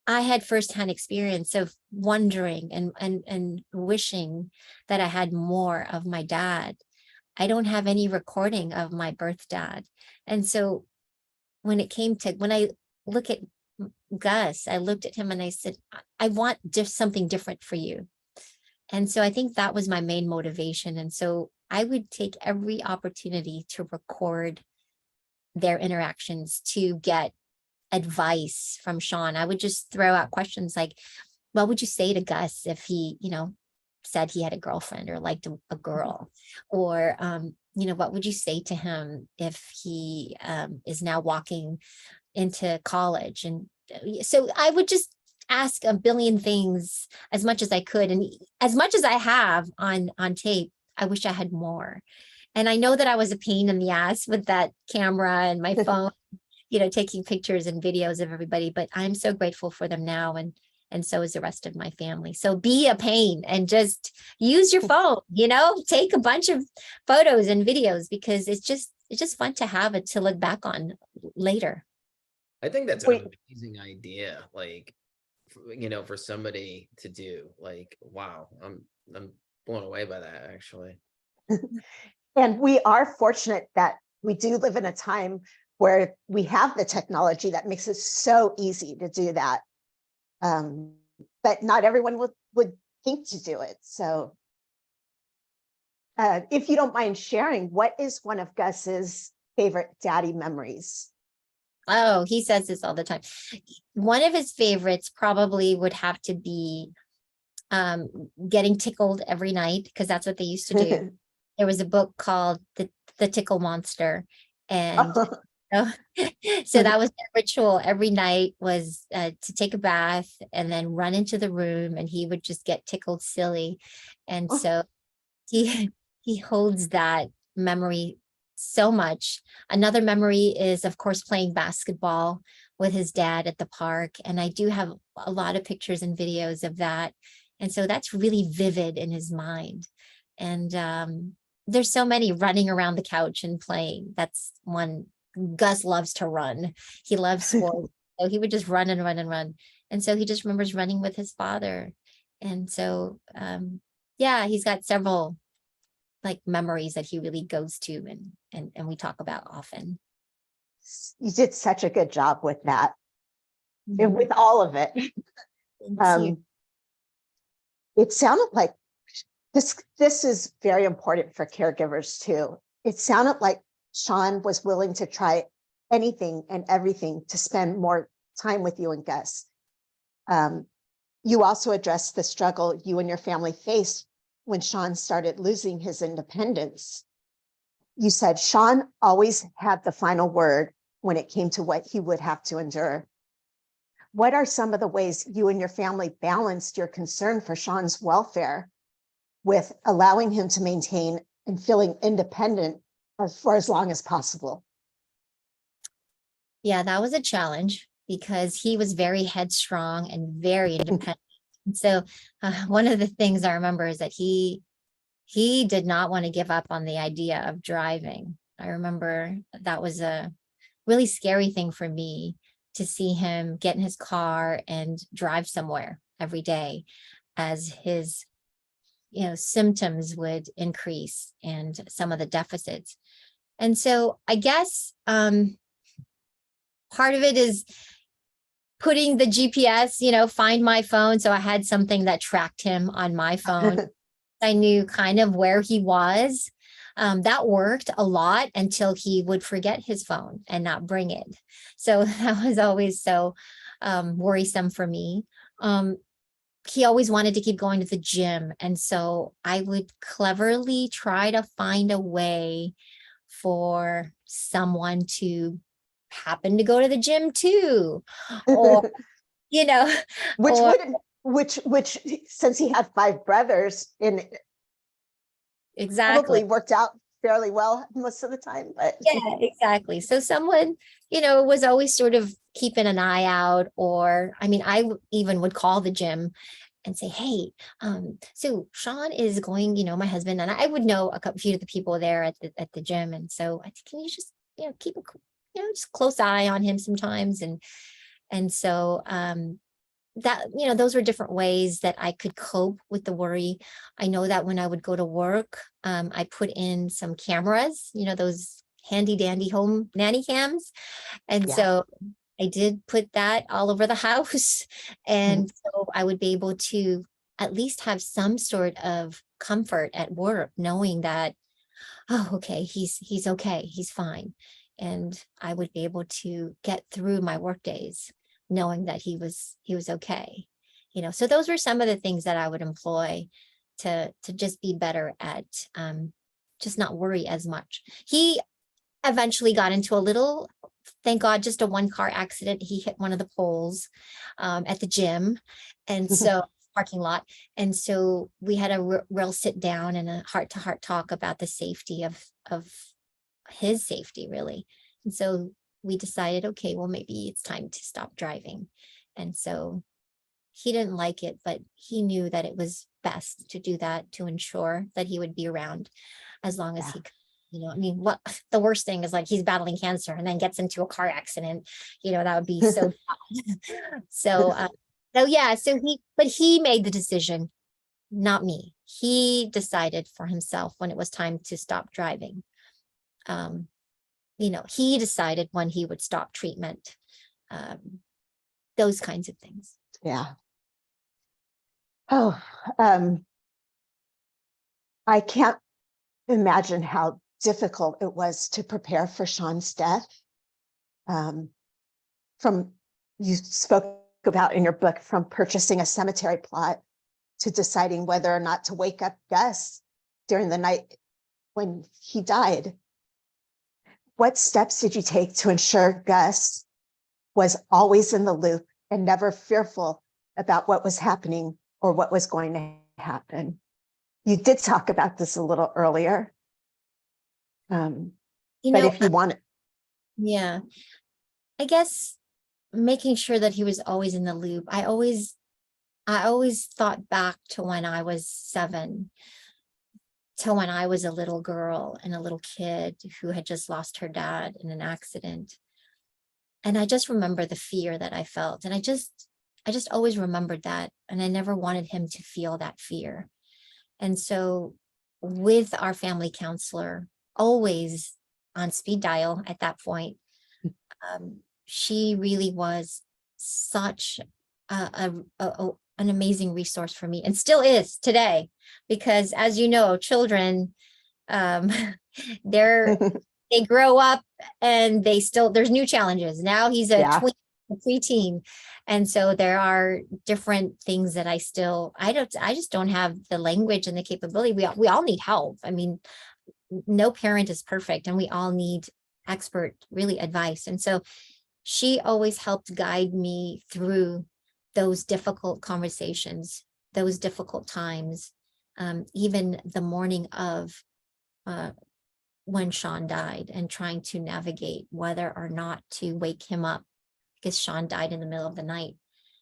I had firsthand experience of wondering and wishing that I had more of my dad. I don't have any recording of my birth dad. And so when I look at Gus, I looked at him and I said, I want something different for you. And so I think that was my main motivation. And so I would take every opportunity to record their interactions, to get advice from Sean. I would just throw out questions like, what would you say to Gus if he, said he had a girlfriend or liked a girl? Or, what would you say to him if he is now walking into college? And so I would just ask a billion things as much as I could. And as much as I have on tape, I wish I had more. And I know that I was a pain in the ass with that camera and my phone, taking pictures and videos of everybody, but I'm so grateful for them now. And so is the rest of my family. So be a pain and just use your phone, take a bunch of photos and videos, because it's just fun to have it to look back on later. I think that's an amazing idea, for somebody to do. Wow, I'm blown away by that, actually. And we are fortunate that we do live in a time where we have the technology that makes it so easy to do that. But not everyone would think to do it. So if you don't mind sharing, what is one of Gus's favorite daddy memories? Oh, he says this all the time. One of his favorites probably would have to be getting tickled every night, because that's what they used to do. There was a book called The Tickle Monster. And so that was their ritual every night, was to take a bath and then run into the room, and he would just get tickled silly. And so he holds that memory so much. Another memory is, of course, playing basketball with his dad at the park. And I do have a lot of pictures and videos of that. And so that's really vivid in his mind. And there's so many running around the couch and playing. That's one. Gus loves to run. He loves sports. So he would just run and run and run. And so he just remembers running with his father. And so, he's got several memories that he really goes to and we talk about often. You did such a good job with that, and with all of it. It sounded like this is very important for caregivers too. It sounded like Sean was willing to try anything and everything to spend more time with you and Gus. You also addressed the struggle you and your family faced when Sean started losing his independence. You said Sean always had the final word when it came to what he would have to endure. What are some of the ways you and your family balanced your concern for Sean's welfare with allowing him to maintain and feeling independent for as long as possible? Yeah, that was a challenge because he was very headstrong and very independent. And so one of the things I remember is that he he did not want to give up on the idea of driving. I remember that was a really scary thing for me, to see him get in his car and drive somewhere every day as his, symptoms would increase and some of the deficits. And so I guess part of it is putting the GPS, find my phone. So I had something that tracked him on my phone. I knew kind of where he was. That worked a lot until he would forget his phone and not bring it. So that was always so worrisome for me. He always wanted to keep going to the gym. And so I would cleverly try to find a way for someone to happen to go to the gym too. Or, Which or wouldn't, which, since he had 5 brothers, and exactly. probably worked out fairly well most of the time, but Yeah, exactly. So someone, was always sort of keeping an eye out, or, I even would call the gym and say, hey, so Sean is going, my husband, and I would know a few of the people there at the gym. And so can you just, keep a, just close eye on him sometimes. And so, that, those were different ways that I could cope with the worry. I know that when I would go to work, I put in some cameras, those handy dandy home nanny cams. And Yeah. so I did put that all over the house. And so I would be able to at least have some sort of comfort at work, knowing that, oh, okay, he's okay, he's fine. And I would be able to get through my work days knowing that he was okay. So those were some of the things that I would employ to just be better at just not worry as much. He eventually got into a little, thank God, just a 1-car accident. He hit one of the poles at the gym, and so parking lot. And so we had a real sit down and a heart-to-heart talk about the safety of his safety, really. And so we decided, okay, well, maybe it's time to stop driving. And so he didn't like it, but he knew that it was best to do that to ensure that he would be around as long as he could. What the worst thing is, like, he's battling cancer and then gets into a car accident, that would be so bad. So he made the decision, not me. He decided for himself when it was time to stop driving. He decided when he would stop treatment, those kinds of things. Yeah. Oh, I can't imagine how difficult it was to prepare for Sean's death. From, you spoke about in your book, from purchasing a cemetery plot to deciding whether or not to wake up Gus during the night when he died. What steps did you take to ensure Gus was always in the loop and never fearful about what was happening or what was going to happen? You did talk about this a little earlier. But if you want it. Yeah, I guess making sure that he was always in the loop. I always thought back to when I was 7, to when I was a little girl and a little kid who had just lost her dad in an accident. And I just remember the fear that I felt. And I just always remembered that. And I never wanted him to feel that fear. And so with our family counselor, always on speed dial at that point, she really was such an amazing resource for me, and still is today, because as you know, children, they grow up and there's new challenges. Now he's a preteen. And so there are different things that I just don't have the language and the capability. We all need help. No parent is perfect, and we all need expert really advice. And so she always helped guide me through those difficult conversations, those difficult times, even the morning of when Sean died, and trying to navigate whether or not to wake him up, because Sean died in the middle of the night.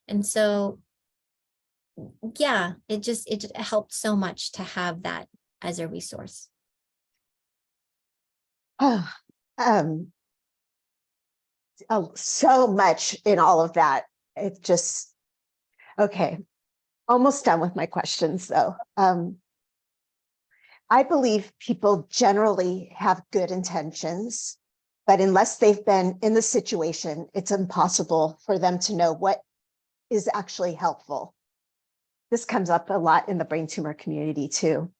And so, yeah, it helped so much to have that as a resource. Oh, so much in all of that. It just, okay. Almost done with my questions though. I believe people generally have good intentions, but unless they've been in the situation, it's impossible for them to know what is actually helpful. This comes up a lot in the brain tumor community too.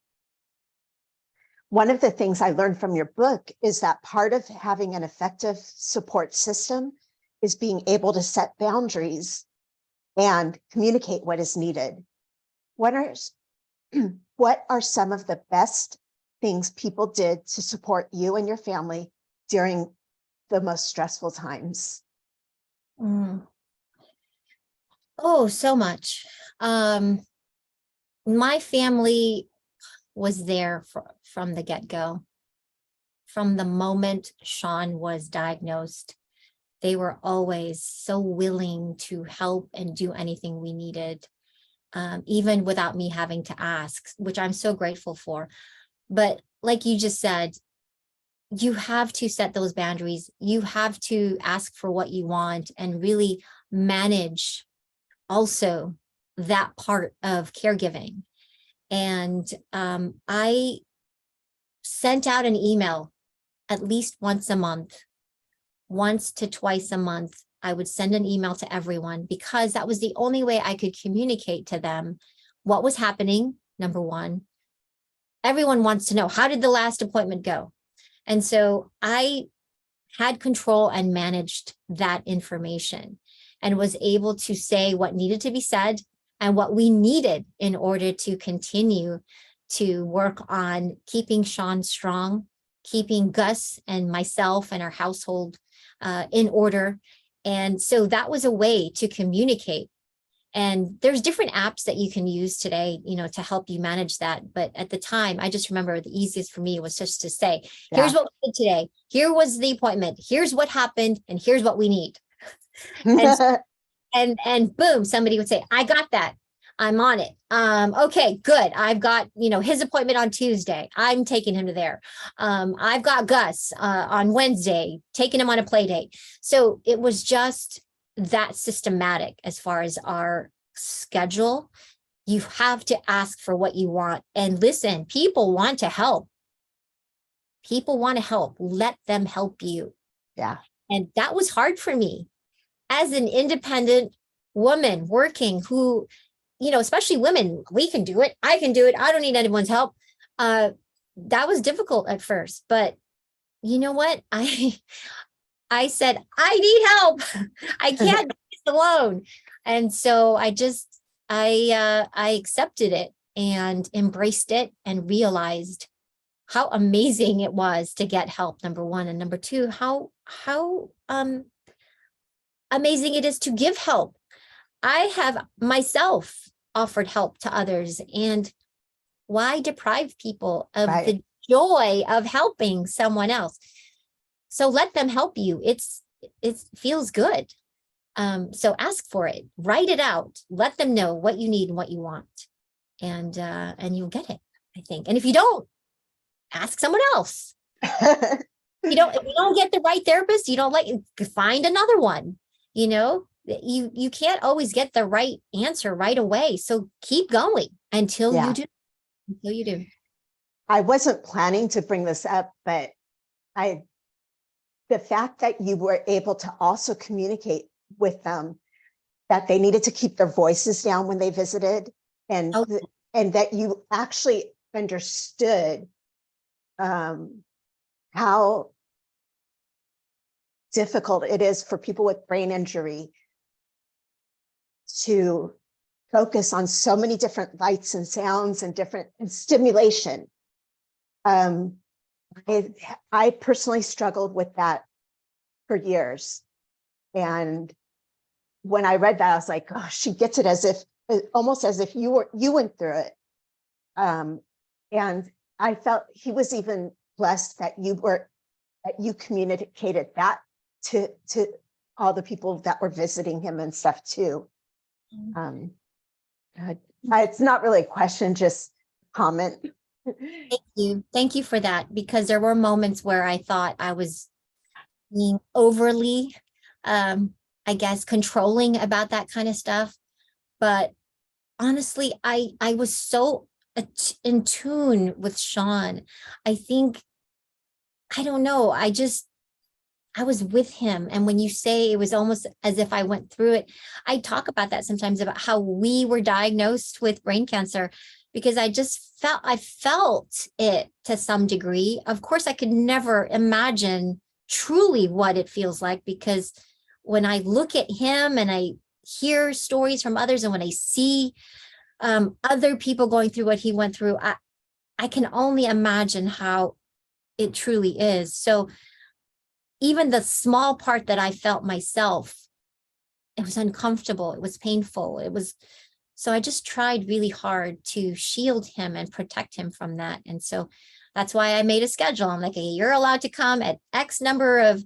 One of the things I learned from your book is that part of having an effective support system is being able to set boundaries and communicate what is needed. What are some of the best things people did to support you and your family during the most stressful times? Oh, so much. My family was there from the get-go. From the moment Sean was diagnosed, they were always so willing to help and do anything we needed, even without me having to ask, which I'm so grateful for. But like you just said, you have to set those boundaries. You have to ask for what you want and really manage also that part of caregiving. And I sent out an email at least once a month, once to twice a month. I would send an email to everyone because that was the only way I could communicate to them what was happening. Number one, everyone wants to know, how did the last appointment go? And so I had control and managed that information and was able to say what needed to be said and what we needed in order to continue to work on keeping Sean strong, keeping Gus and myself and our household in order. And so that was a way to communicate. And there's different apps that you can use today, to help you manage that. But at the time, I just remember the easiest for me was just to say, here's what we did today. Here was the appointment. Here's what happened. And here's what we need. And boom, somebody would say, I got that. I'm on it. Okay, good. I've got, his appointment on Tuesday. I'm taking him to there. I've got Gus on Wednesday, taking him on a play date. So it was just that systematic as far as our schedule. You have to ask for what you want. And listen, people want to help. People want to help. Let them help you. Yeah. And that was hard for me as an independent woman working who, especially women, we can do it. I can do it. I don't need anyone's help. That was difficult at first, but you know what? I said, I need help. I can't do this alone. And so I accepted it and embraced it and realized how amazing it was to get help, number one. And number two, how amazing it is to give help. I have myself offered help to others, and why deprive people of the joy of helping someone else? So let them help you. It feels good. So ask for it, write it out, let them know what you need and what you want, and you'll get it, I think. And if you don't, ask someone else. If you don't get the right therapist, find another one. You can't always get the right answer right away. So keep going until you do. I wasn't planning to bring this up, but the fact that you were able to also communicate with them that they needed to keep their voices down when they visited, and that you actually understood how difficult it is for people with brain injury to focus on so many different lights and sounds and different stimulation. I personally struggled with that for years. And when I read that, I was like, oh, she gets it almost as if you went through it. And I felt he was even blessed that you communicated that to all the people that were visiting him and stuff too. It's not really a question, just comment. Thank you for that, because there were moments where I thought I was being overly, I guess, controlling about that kind of stuff. But honestly, I was so in tune with Sean. I think, I don't know, I was with him. And when you say it was almost as if I went through it, I talk about that sometimes, about how we were diagnosed with brain cancer, because I felt it to some degree. Of course, I could never imagine truly what it feels like, because when I look at him and I hear stories from others, and when I see other people going through what he went through, I can only imagine how it truly is. So even the small part that I felt myself, it was uncomfortable. It was painful. So I just tried really hard to shield him and protect him from that. And so that's why I made a schedule. I'm like, hey, you're allowed to come at X number of,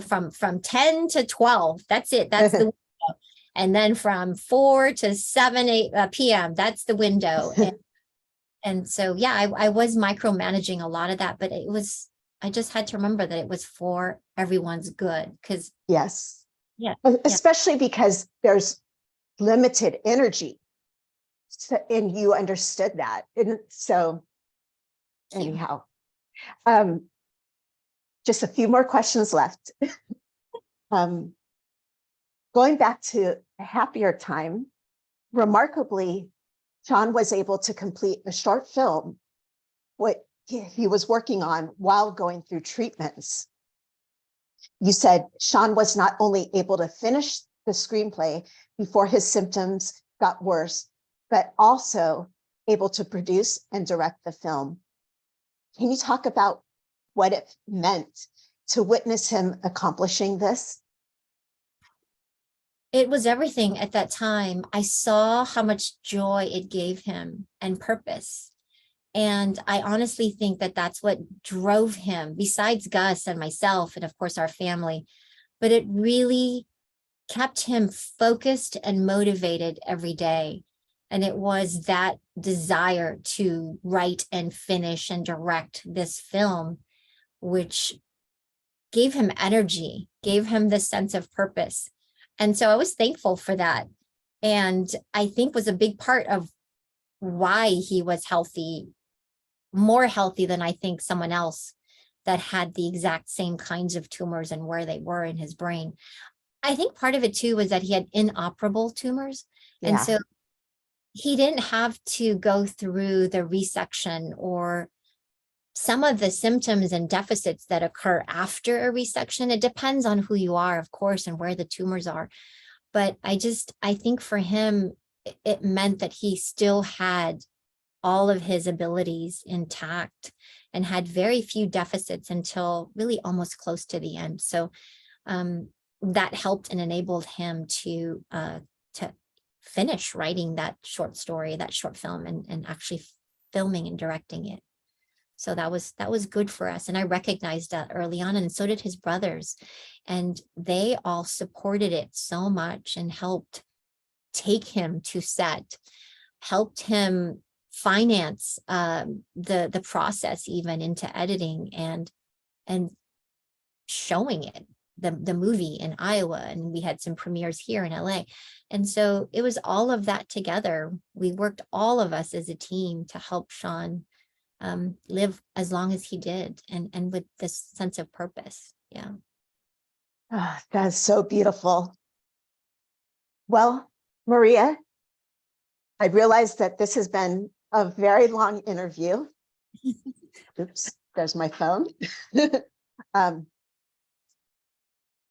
from 10 to 12. That's it. That's the window. And then from 4 to 7, 8 p.m. That's the window. And so, yeah, I was micromanaging a lot of that, but I just had to remember that it was for everyone's good. Because Yes. yeah, Especially because there's limited energy. And you understood that. And so anyhow, just a few more questions left. Going back to a happier time, remarkably, Sean was able to complete a short film, what he was working on while going through treatments. You said Sean was not only able to finish the screenplay before his symptoms got worse, but also able to produce and direct the film. Can you talk about what it meant to witness him accomplishing this? it was everything at that time. I saw how much joy it gave him and purpose. And I honestly think that that's what drove him, besides Gus and myself, and of course our family, but it really kept him focused and motivated every day. And it was that desire to write and finish and direct this film, which gave him energy, gave him this sense of purpose. And so I was thankful for that. And I think was a big part of why he was healthy, more healthy than I think someone else that had the exact same kinds of tumors and where they were in his brain. I think part of it too was that he had inoperable tumors. And Yeah. so he didn't have to go through the resection or some of the symptoms and deficits that occur after a resection. It depends on who you are, of course, and where the tumors are. But I think for him, it meant that he still had all of his abilities intact and had very few deficits until really almost close to the end. So that helped and enabled him to finish writing that short story, that short film, and actually filming and directing it. So that was good for us. And I recognized that early on, and so did his brothers. And they all supported it so much and helped take him to set, helped him finance the process even into editing and showing it, the movie in Iowa, and we had some premieres here in LA. And so it was all of that together. We worked, all of us as a team, to help Sean live as long as he did, and with this sense of purpose. Yeah. Oh, that's so beautiful. Well, Maria, I realize that this has been a very long interview. Oops, there's my phone.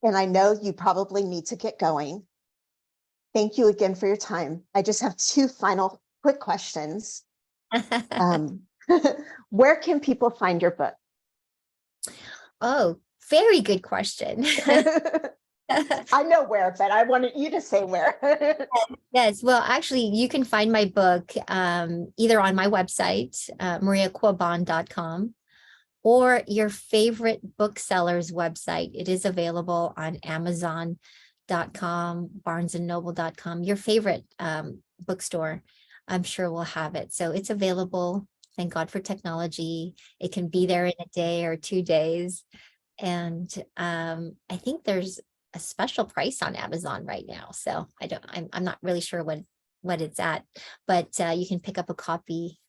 And I know you probably need to get going. Thank you again for your time. I just have two final quick questions. Where can people find your book? Oh, very good question. I know where, but I wanted you to say where. Yes, well, actually, you can find my book either on my website, mariaquiban.com, or your favorite bookseller's website. It is available on Amazon.com, barnesandnoble.com. Your favorite bookstore, I'm sure, will have it. So it's available Thank God for technology. It can be there in a day or 2 days. And I think there's a special price on Amazon right now. So I'm not really sure what it's at, but you can pick up a copy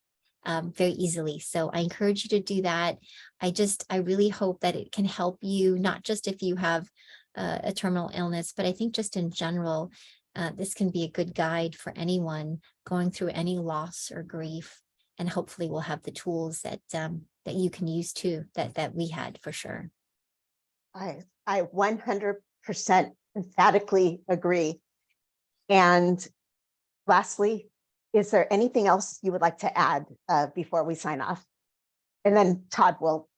very easily. So I encourage you to do that. I really hope that it can help you, not just if you have a terminal illness, but I think just in general, this can be a good guide for anyone going through any loss or grief. And hopefully we'll have the tools that you can use too, that we had for sure. I 100% emphatically agree. And lastly, is there anything else you would like to add before we sign off? And then Todd will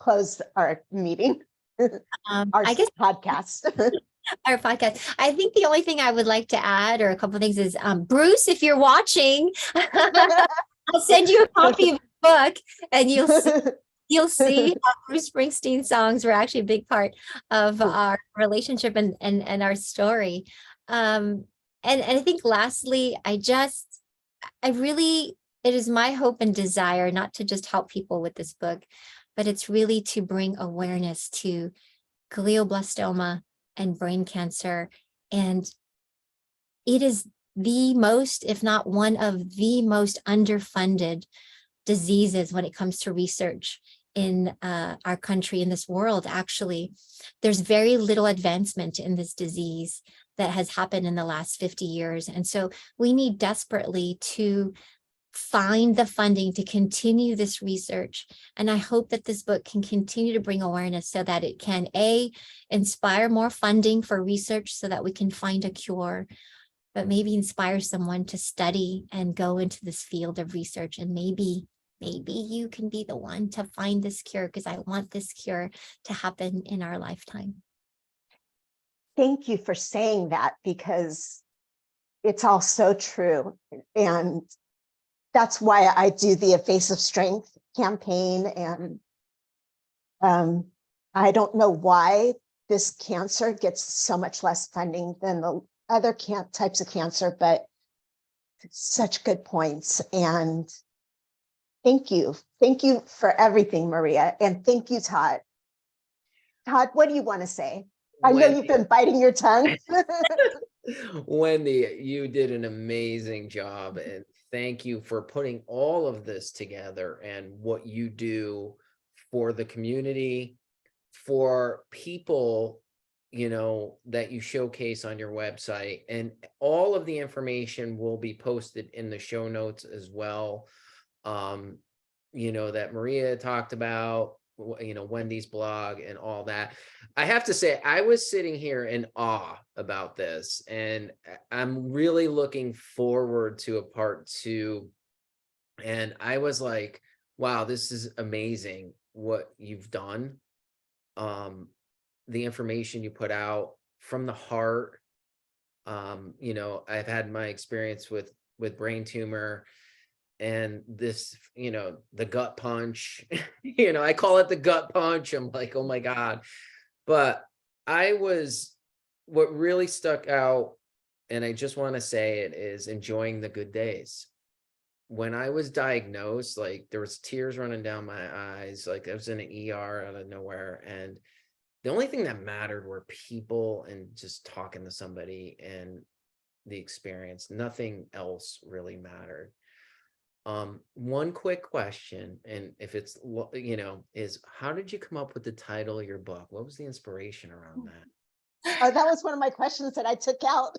close our meeting, our I guess podcast. our podcast. I think the only thing I would like to add, or a couple of things, is Bruce, if you're watching, I'll send you a copy of the book, and you'll see how Bruce Springsteen songs were actually a big part of our relationship and our story. And I think lastly, it is my hope and desire not to just help people with this book, but it's really to bring awareness to glioblastoma and brain cancer. And it is the most, if not one of the most underfunded diseases when it comes to research in our country, in this world. Actually, there's very little advancement in this disease that has happened in the last 50 years. And so we need desperately to find the funding to continue this research. And I hope that this book can continue to bring awareness so that it can inspire more funding for research so that we can find a cure, but maybe inspire someone to study and go into this field of research. And maybe you can be the one to find this cure, because I want this cure to happen in our lifetime. Thank you for saying that, because it's all so true. And that's why I do the A Face of Strength campaign. And I don't know why this cancer gets so much less funding than the other types of cancer, but such good points. And thank you. Thank you for everything, Maria. And thank you, Todd. Todd, what do you want to say? I know you've been biting your tongue. Wendy, you did an amazing job, and thank you for putting all of this together and what you do for the community, for people, that you showcase on your website. And all of the information will be posted in the show notes as well. That Maria talked about, Wendy's blog and all that. I have to say, I was sitting here in awe about this, and I'm really looking forward to a part 2. And I was like, wow, this is amazing what you've done. The information you put out from the heart. I've had my experience with brain tumor, and this, the gut punch, I call it the gut punch. I'm like, oh my God. But what really stuck out, and I just want to say it, is enjoying the good days. When I was diagnosed, like, there was tears running down my eyes, like I was in an ER out of nowhere. And the only thing that mattered were people and just talking to somebody and the experience. Nothing else really mattered. One quick question, and if it's, is how did you come up with the title of your book? What was the inspiration around that? Oh, that was one of my questions that I took out.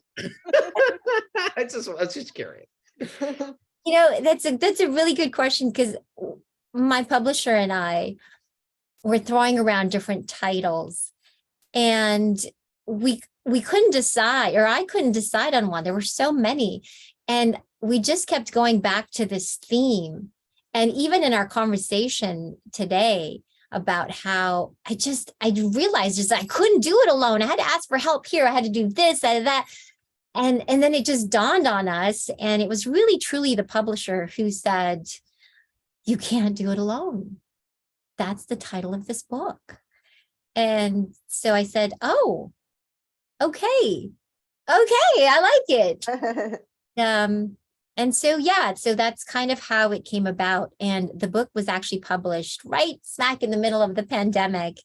I was just curious. That's a really good question, because my publisher and I were throwing around different titles, and we couldn't decide, or I couldn't decide on one. There were so many, and we just kept going back to this theme. And even in our conversation today about how I realized just I couldn't do it alone. I had to ask for help here. I had to do this, that. And then it just dawned on us. And it was really, truly the publisher who said, you can't do it alone. That's the title of this book. And so I said, oh, okay, I like it. And so, yeah, so that's kind of how it came about. And the book was actually published right smack in the middle of the pandemic.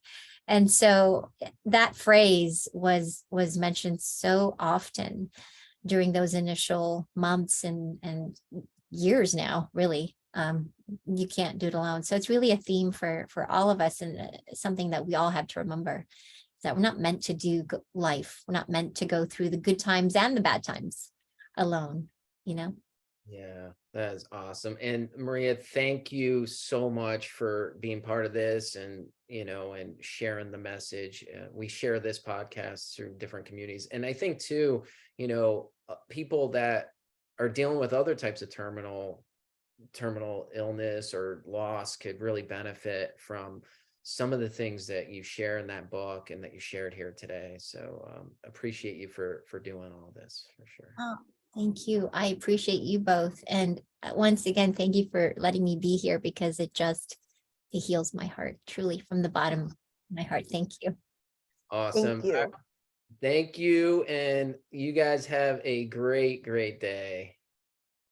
And so that phrase was mentioned so often during those initial months and years now, really. You can't do it alone. So it's really a theme for all of us, and something that we all have to remember, that we're not meant to do life. We're not meant to go through the good times and the bad times alone, you know? Yeah, that is awesome. And Maria, thank you so much for being part of this and, and sharing the message. We share this podcast through different communities. And I think too, people that are dealing with other types of terminal illness or loss could really benefit from some of the things that you share in that book and that you shared here today. So appreciate you for doing all this, for sure. Oh, thank you. I appreciate you both. And once again, thank you for letting me be here, because it heals my heart, truly, from the bottom of my heart. Thank you. Awesome. Thank you. Thank you. And you guys have a great day.